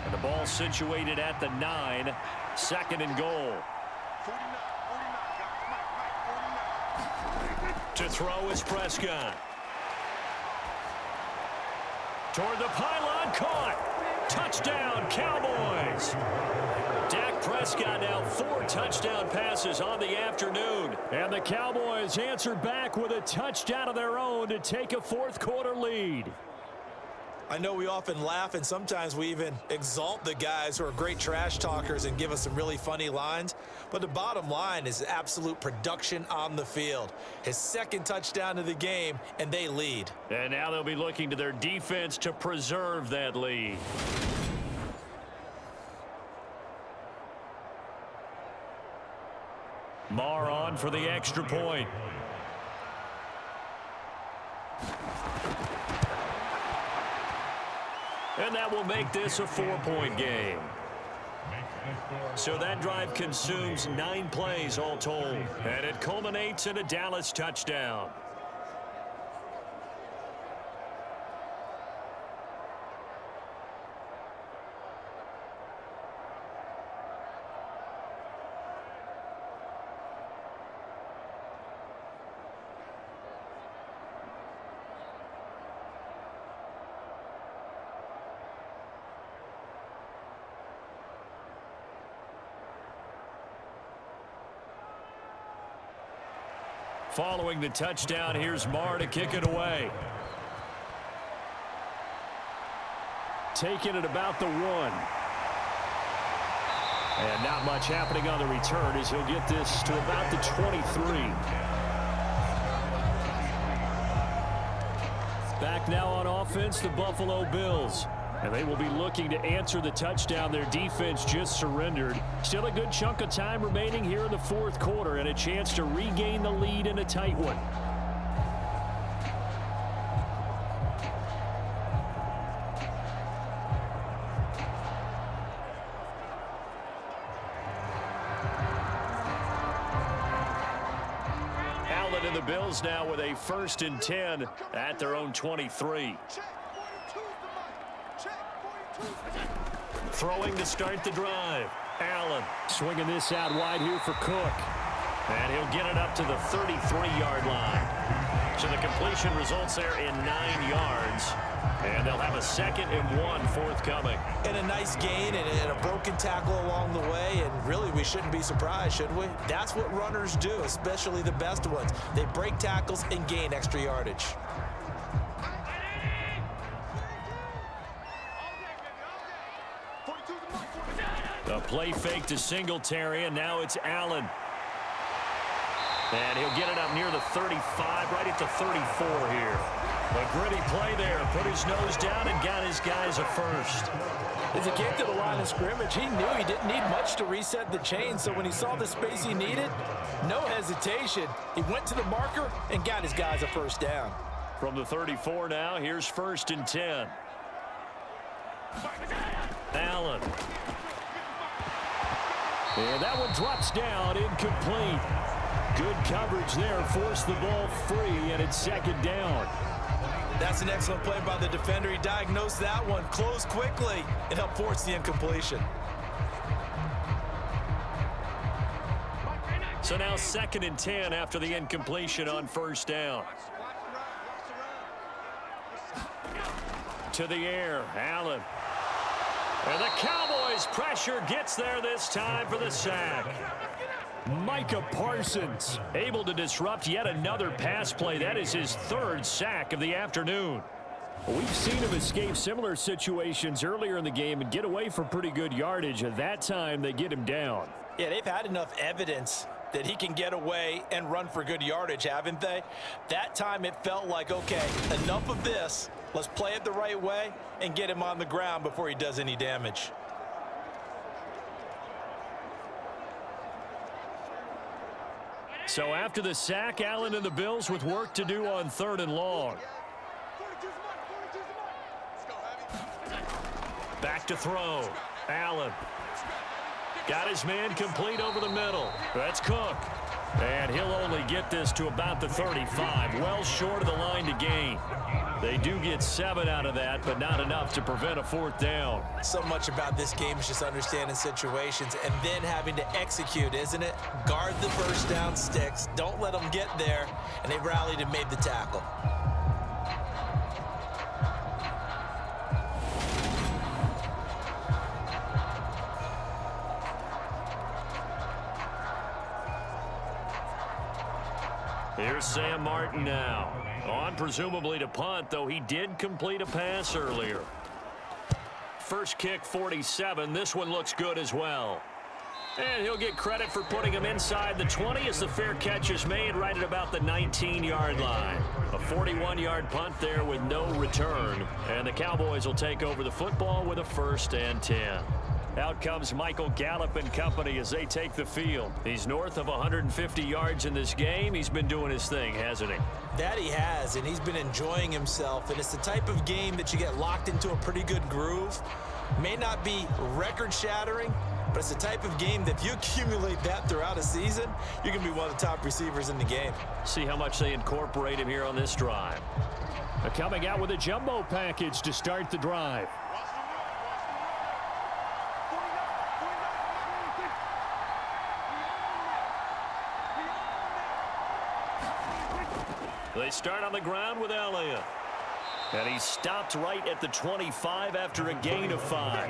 And the ball situated at the 9. 2nd and goal. To throw is Prescott. Toward the pylon, caught. Touchdown, Cowboys. Dak Prescott now 4 touchdown passes on the afternoon. And the Cowboys answer back with a touchdown of their own to take a 4th quarter lead. I know we often laugh and sometimes we even exalt the guys who are great trash talkers and give us some really funny lines. But the bottom line is absolute production on the field. His 2nd touchdown of the game, and they lead. And now they'll be looking to their defense to preserve that lead. Marr on for the extra point. And that will make this a 4-point game. So that drive consumes 9 plays all told. And it culminates in a Dallas touchdown. Following the touchdown, here's Marr to kick it away. Taking it about the 1. And not much happening on the return as he'll get this to about the 23. Back now on offense, the Buffalo Bills. And they will be looking to answer the touchdown their defense just surrendered. Still a good chunk of time remaining here in the 4th quarter and a chance to regain the lead in a tight one. Allen and the Bills now with a 1st and 10 at their own 23. Throwing to start the drive. Allen swinging this out wide here for Cook. And he'll get it up to the 33-yard line. So the completion results there in 9 yards. And they'll have a 2nd and 1 forthcoming. And a nice gain and a broken tackle along the way. And really, we shouldn't be surprised, should we? That's what runners do, especially the best ones. They break tackles and gain extra yardage. A play fake to Singletary, and now it's Allen. And he'll get it up near the 35, right at the 34 here. A gritty play there, put his nose down and got his guys a 1st. As he came to the line of scrimmage, he knew he didn't need much to reset the chain, so when he saw the space he needed, no hesitation. He went to the marker and got his guys a 1st down. From the 34 now, here's 1st and 10. Allen. And that one drops down, incomplete. Good coverage there, forced the ball free, and it's 2nd down. That's an excellent play by the defender. He diagnosed that one, closed quickly, and helped force the incompletion. So now 2nd and 10 after the incompletion on 1st down. To the air, Allen. And the Cowboys pressure gets there this time for the sack. Micah Parsons able to disrupt yet another pass play. That is his 3rd sack of the afternoon. We've seen him escape similar situations earlier in the game and get away for pretty good yardage. At that time, they get him down. Yeah, they've had enough evidence that he can get away and run for good yardage, haven't they? That time it felt like, okay, enough of this. Let's play it the right way and get him on the ground before he does any damage. So after the sack, Allen and the Bills with work to do on 3rd and long. Back to throw. Allen. Got his man complete over the middle. That's Cook. And he'll only get this to about the 35. Well short of the line to gain. They do get 7 out of that, but not enough to prevent a 4th down. So much about this game is just understanding situations and then having to execute, isn't it? Guard the first down sticks. Don't let them get there. And they rallied and made the tackle. Here's Sam Martin now. On presumably to punt, though he did complete a pass earlier. First kick, 47. This one looks good as well. And he'll get credit for putting him inside the 20 as the fair catch is made right at about the 19-yard line. A 41-yard punt there with no return. And the Cowboys will take over the football with a 1st and 10. Out comes Michael Gallup and company as they take the field. He's north of 150 yards in this game. He's been doing his thing, hasn't he? That he has, and he's been enjoying himself. And it's the type of game that you get locked into a pretty good groove. May not be record-shattering, but it's the type of game that if you accumulate that throughout a season, you're going to be one of the top receivers in the game. See how much they incorporate him here on this drive. They're coming out with a jumbo package to start the drive. They start on the ground with Elliott. And he stopped right at the 25 after a gain of 5.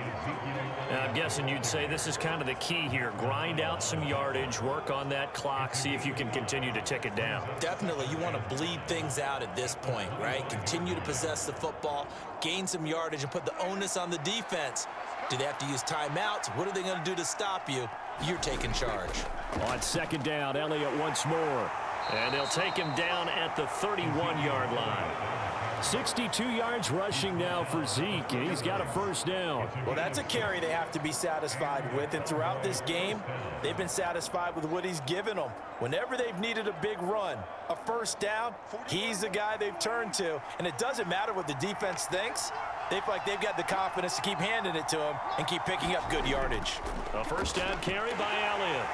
Now, I'm guessing you'd say this is kind of the key here. Grind out some yardage, work on that clock, see if you can continue to tick it down. Definitely, you want to bleed things out at this point, right? Continue to possess the football, gain some yardage, and put the onus on the defense. Do they have to use timeouts? What are they going to do to stop you? You're taking charge. On 2nd down, Elliott once more. And they'll take him down at the 31-yard line. 62 yards rushing now for Zeke, and he's got a 1st down. Well, that's a carry they have to be satisfied with, and throughout this game, they've been satisfied with what he's given them. Whenever they've needed a big run, a 1st down, he's the guy they've turned to, and it doesn't matter what the defense thinks. They feel like they've got the confidence to keep handing it to him and keep picking up good yardage. A 1st down carry by Elliott.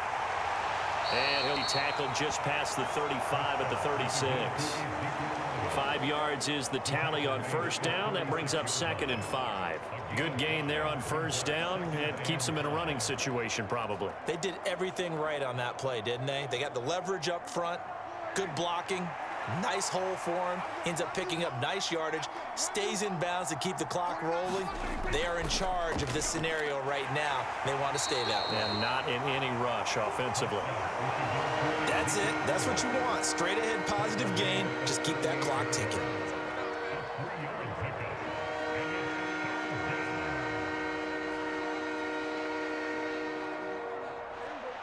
And he'll be tackled just past the 35 at the 36. 5 yards is the tally on 1st down. That brings up 2nd and 5. Good gain there on 1st down. It keeps them in a running situation probably. They did everything right on that play, didn't they? They got the leverage up front, good blocking, nice hole for him, ends up picking up nice yardage, stays in bounds to keep the clock rolling. They are in charge of this scenario right now. They want to stay that way. And not in any rush offensively. That's it. That's what you want. Straight ahead positive gain. Just keep that clock ticking.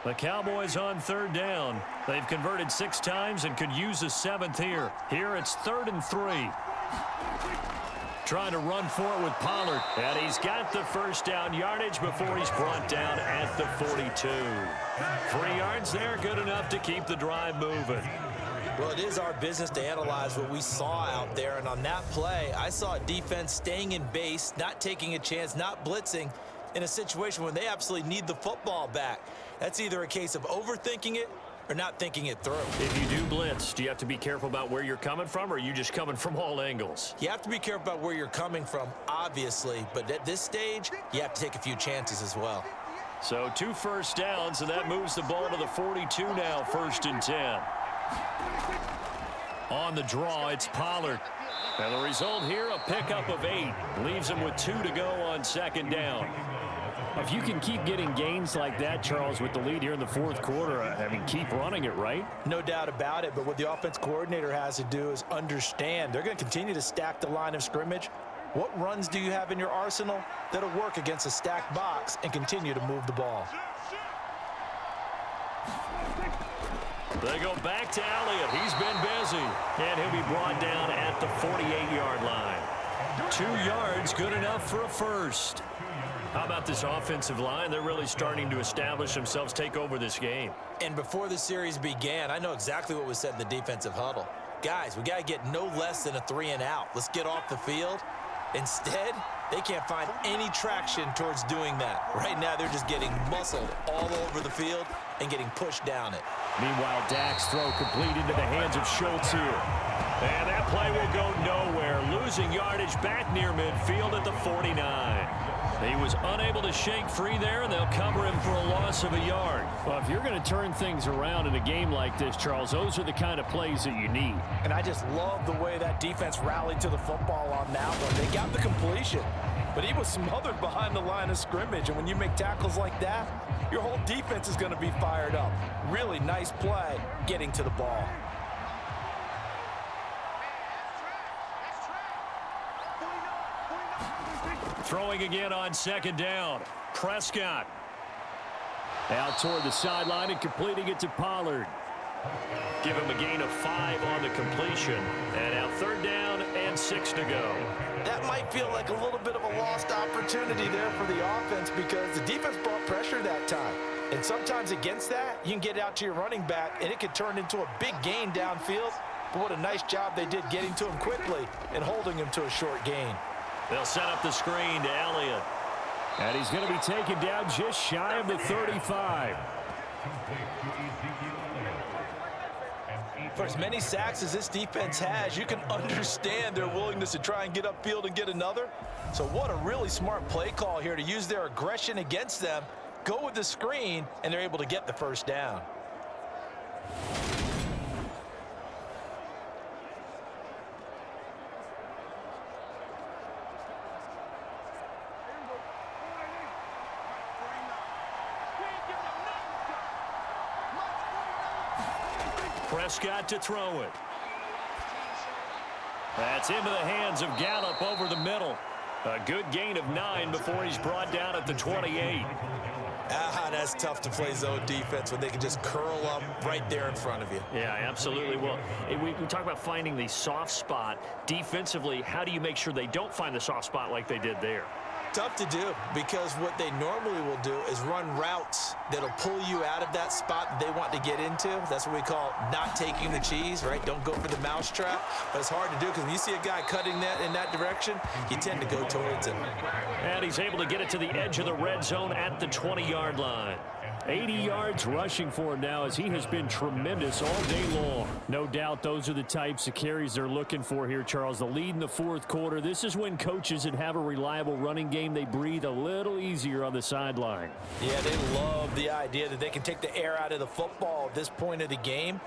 The Cowboys on 3rd down. They've converted 6 times and could use a 7th here. Here it's 3rd and 3. Trying to run for it with Pollard. And he's got the 1st down yardage before he's brought down at the 42. 3 yards there, good enough to keep the drive moving. Well, it is our business to analyze what we saw out there. And on that play, I saw a defense staying in base, not taking a chance, not blitzing in a situation when they absolutely need the football back. That's either a case of overthinking it or not thinking it through. If you do blitz, do you have to be careful about where you're coming from, or are you just coming from all angles? You have to be careful about where you're coming from, obviously, but at this stage, you have to take a few chances as well. So 2 1st downs, and that moves the ball to the 42 now, 1st and 10. On the draw, it's Pollard. And the result here, a pickup of 8. Leaves him with 2 to go on 2nd down. If you can keep getting gains like that, Charles, with the lead here in the 4th quarter, I mean, keep running it, right? No doubt about it, but what the offense coordinator has to do is understand they're going to continue to stack the line of scrimmage. What runs do you have in your arsenal that'll work against a stacked box and continue to move the ball? They go back to Elliott. He's been busy. And he'll be brought down at the 48-yard line. 2 yards, good enough for a first. How about this offensive line? They're really starting to establish themselves, take over this game. And before the series began, I know exactly what was said in the defensive huddle. Guys, we got to get no less than a 3-and-out. Let's get off the field. Instead, they can't find any traction towards doing that. Right now, they're just getting muscled all over the field and getting pushed down it. Meanwhile, Dak's throw complete into the hands of Schultz here. And that play will go nowhere. Losing yardage back near midfield at the 49. He was unable to shake free there, and they'll cover him for a loss of a yard. Well, if you're going to turn things around in a game like this, Charles, those are the kind of plays that you need. And I just love the way that defense rallied to the football on that one. They got the completion, but he was smothered behind the line of scrimmage. And when you make tackles like that, your whole defense is going to be fired up. Really nice play getting to the ball. Throwing again on second down. Prescott. Out toward the sideline and completing it to Pollard. Give him a gain of 5 on the completion. And now 3rd down and 6 to go. That might feel like a little bit of a lost opportunity there for the offense because the defense brought pressure that time. And sometimes against that, you can get out to your running back, and it could turn into a big gain downfield. But what a nice job they did getting to him quickly and holding him to a short gain. They'll set up the screen to Elliott. And he's going to be taken down just shy of the 35. For as many sacks as this defense has, you can understand their willingness to try and get upfield and get another. So what a really smart play call here to use their aggression against them, go with the screen, and they're able to get the first down. Prescott to throw it. That's into the hands of Gallup over the middle. A good gain of 9 before he's brought down at the 28. That's tough to play zone defense when they can just curl up right there in front of you. Yeah, absolutely. Well, we talk about finding the soft spot. Defensively, how do you make sure they don't find the soft spot like they did there? Tough to do because what they normally will do is run routes that'll pull you out of that spot that they want to get into. That's what we call not taking the cheese, right? Don't go for the mousetrap. But it's hard to do because when you see a guy cutting that in that direction, you tend to go towards him. And he's able to get it to the edge of the red zone at the 20-yard line. 80 yards rushing for him now as he has been tremendous all day long. No doubt those are the types of carries they're looking for here, Charles. The lead in the 4th quarter. This is when coaches that have a reliable running game, they breathe a little easier on the sideline. Yeah, they love the idea that they can take the air out of the football at this point of the game.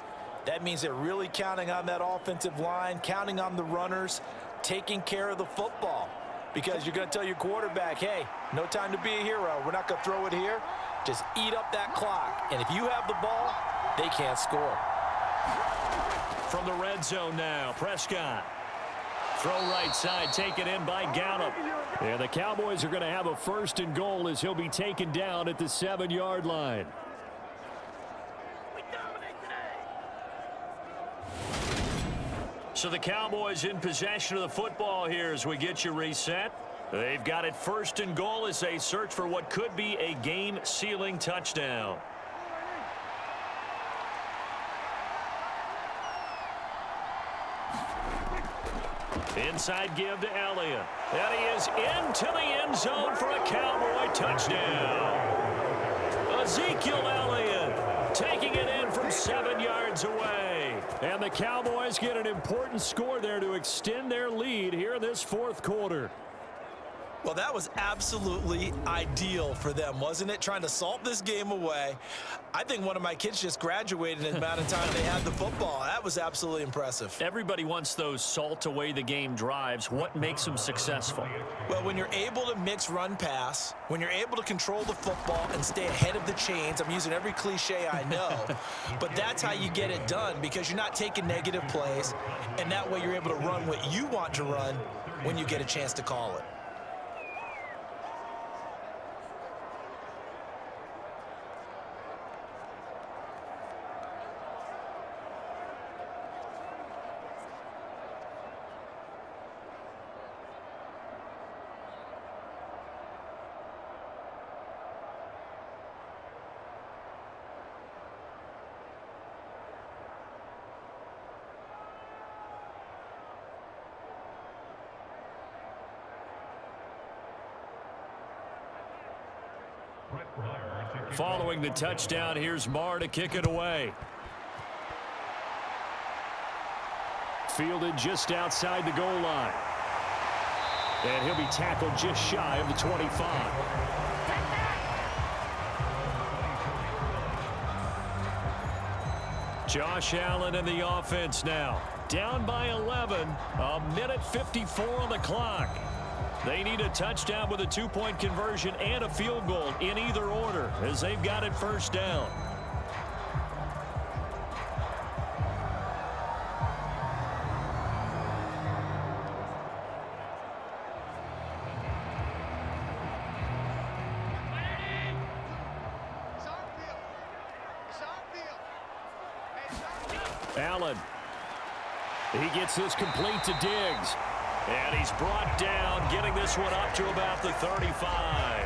That means they're really counting on that offensive line, counting on the runners, taking care of the football. Because you're going to tell your quarterback, hey, no time to be a hero. We're not going to throw it here. Just eat up that clock. And if you have the ball, they can't score. From the red zone now, Prescott. Throw right side, taken in by Gallup. Yeah, the Cowboys are going to have a 1st and goal as he'll be taken down at the 7-yard line. So the Cowboys in possession of the football here as we get you reset. They've got it 1st and goal as they search for what could be a game-sealing touchdown. Inside give to Elliott. And he is into the end zone for a Cowboy touchdown. Ezekiel Elliott taking it in from 7 yards away. And the Cowboys get an important score there to extend their lead here in this 4th quarter. Well, that was absolutely ideal for them, wasn't it? Trying to salt this game away. I think one of my kids just graduated in the amount of time they had the football. That was absolutely impressive. Everybody wants those salt away the game drives. What makes them successful? Well, when you're able to mix run-pass, when you're able to control the football and stay ahead of the chains, I'm using every cliche I know, but that's how you get it done because you're not taking negative plays, and that way you're able to run what you want to run when you get a chance to call it. Following the touchdown, here's Marr to kick it away. Fielded just outside the goal line. And he'll be tackled just shy of the 25. Josh Allen in the offense now. Down by 11. A minute 54 on the clock. They need a touchdown with a two-point conversion and a field goal in either order as they've got it first down. Allen. He gets this complete to Diggs. And he's brought down, getting this one up to about the 35.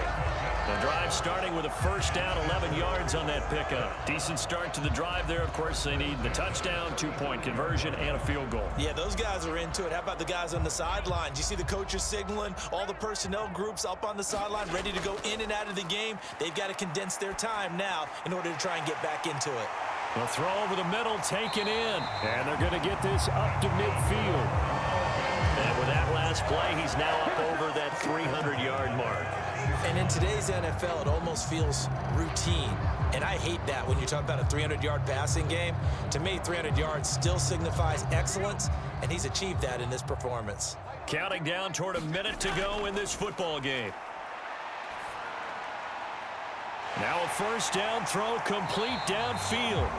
The drive starting with a first down, 11 yards on that pickup. Decent start to the drive there. Of course, they need the touchdown, two-point conversion, and a field goal. Yeah, those guys are into it. How about the guys on the sidelines? You see the coaches signaling, all the personnel groups up on the sideline, ready to go in and out of the game. They've got to condense their time now in order to try and get back into it. The throw over the middle taken in. And they're going to get this up to midfield. And with that last play, he's now up over that 300-yard mark. And in today's NFL, it almost feels routine. And I hate that when you talk about a 300-yard passing game. To me, 300 yards still signifies excellence, and he's achieved that in this performance. Counting down toward a minute to go in this football game. Now a first down throw complete downfield.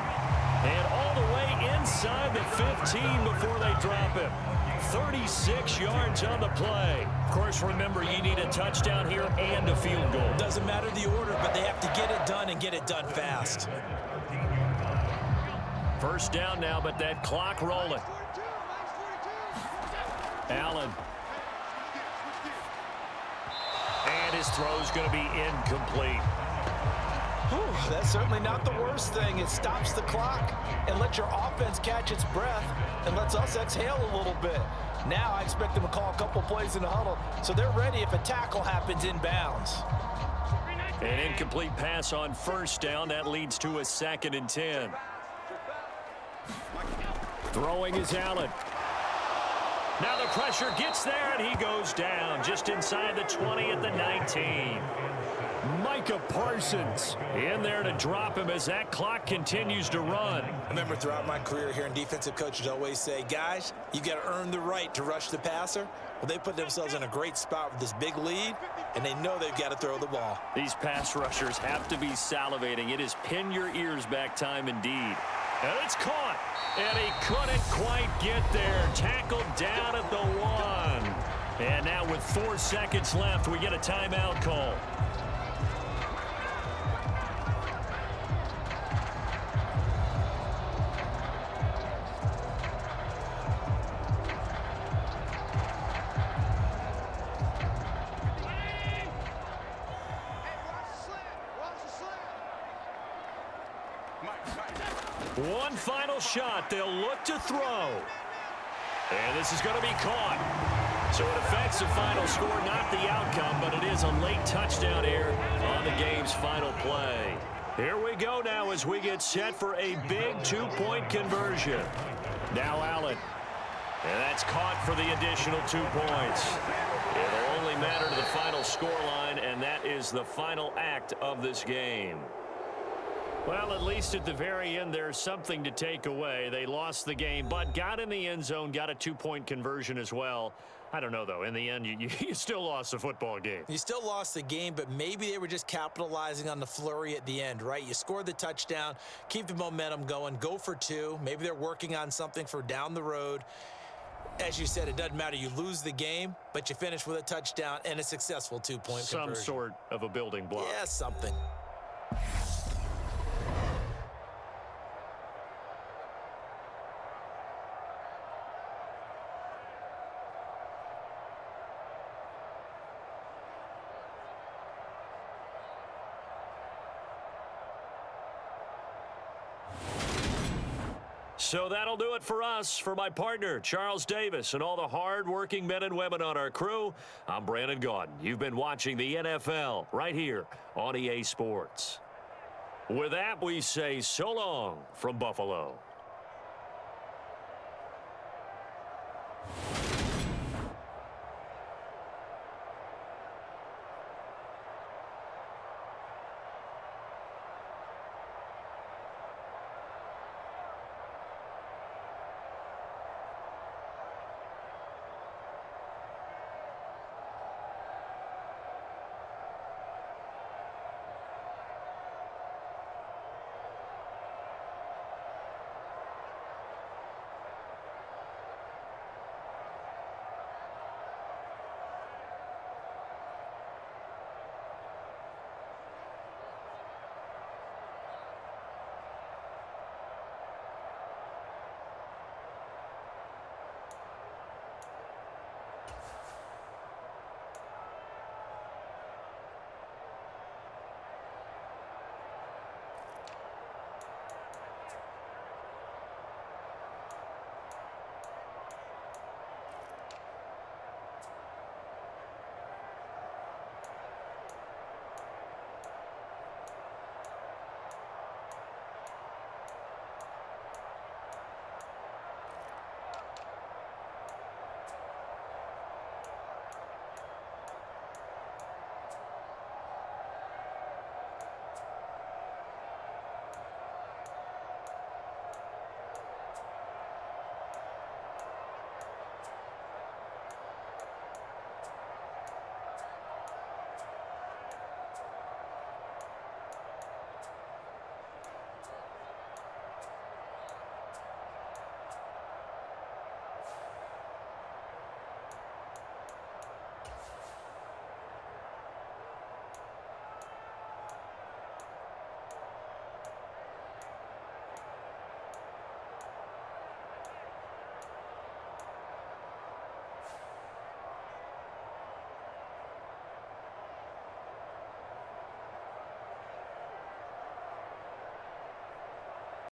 And all the way inside the 15 before they drop him. 36 yards on the play. Of course, remember, you need a touchdown here and a field goal. Doesn't matter the order, but they have to get it done and get it done fast. First down now, but that clock rolling. Allen. And his throw's going to be incomplete. Whew, that's certainly not the worst thing. It stops the clock and lets your offense catch its breath and lets us exhale a little bit. Now I expect them to call a couple plays in the huddle, so they're ready if a tackle happens inbounds. An incomplete pass on first down. That leads to a 2nd and 10. Throwing is Allen. Now the pressure gets there, and he goes down just inside the 20 at the 19. Micah Parsons in there to drop him as that clock continues to run. I remember throughout my career hearing defensive coaches always say, guys, you got to earn the right to rush the passer. Well, they put themselves in a great spot with this big lead, and they know they've got to throw the ball. These pass rushers have to be salivating. It is pin your ears back time indeed. And it's caught, and he couldn't quite get there. Tackled down at the 1. And now with 4 seconds left, we get a timeout call. One final shot. They'll look to throw. And this is going to be caught. So it affects the final score, not the outcome, but it is a late touchdown here on the game's final play. Here we go now as we get set for a big two-point conversion. Now Allen. And that's caught for the additional 2 points. It'll only matter to the final scoreline, and that is the final act of this game. Well, at least at the very end, there's something to take away. They lost the game, but got in the end zone, got a two-point conversion as well. I don't know, though. In the end, you still lost the football game. You still lost the game, but maybe they were just capitalizing on the flurry at the end, right? You scored the touchdown, keep the momentum going, go for 2. Maybe they're working on something for down the road. As you said, it doesn't matter. You lose the game, but you finish with a touchdown and a successful two-point conversion. Some sort of a building block. Yeah, something. So that'll do it for us. For my partner, Charles Davis, and all the hard-working men and women on our crew, I'm Brandon Gaudin. You've been watching the NFL right here on EA Sports. With that, we say so long from Buffalo.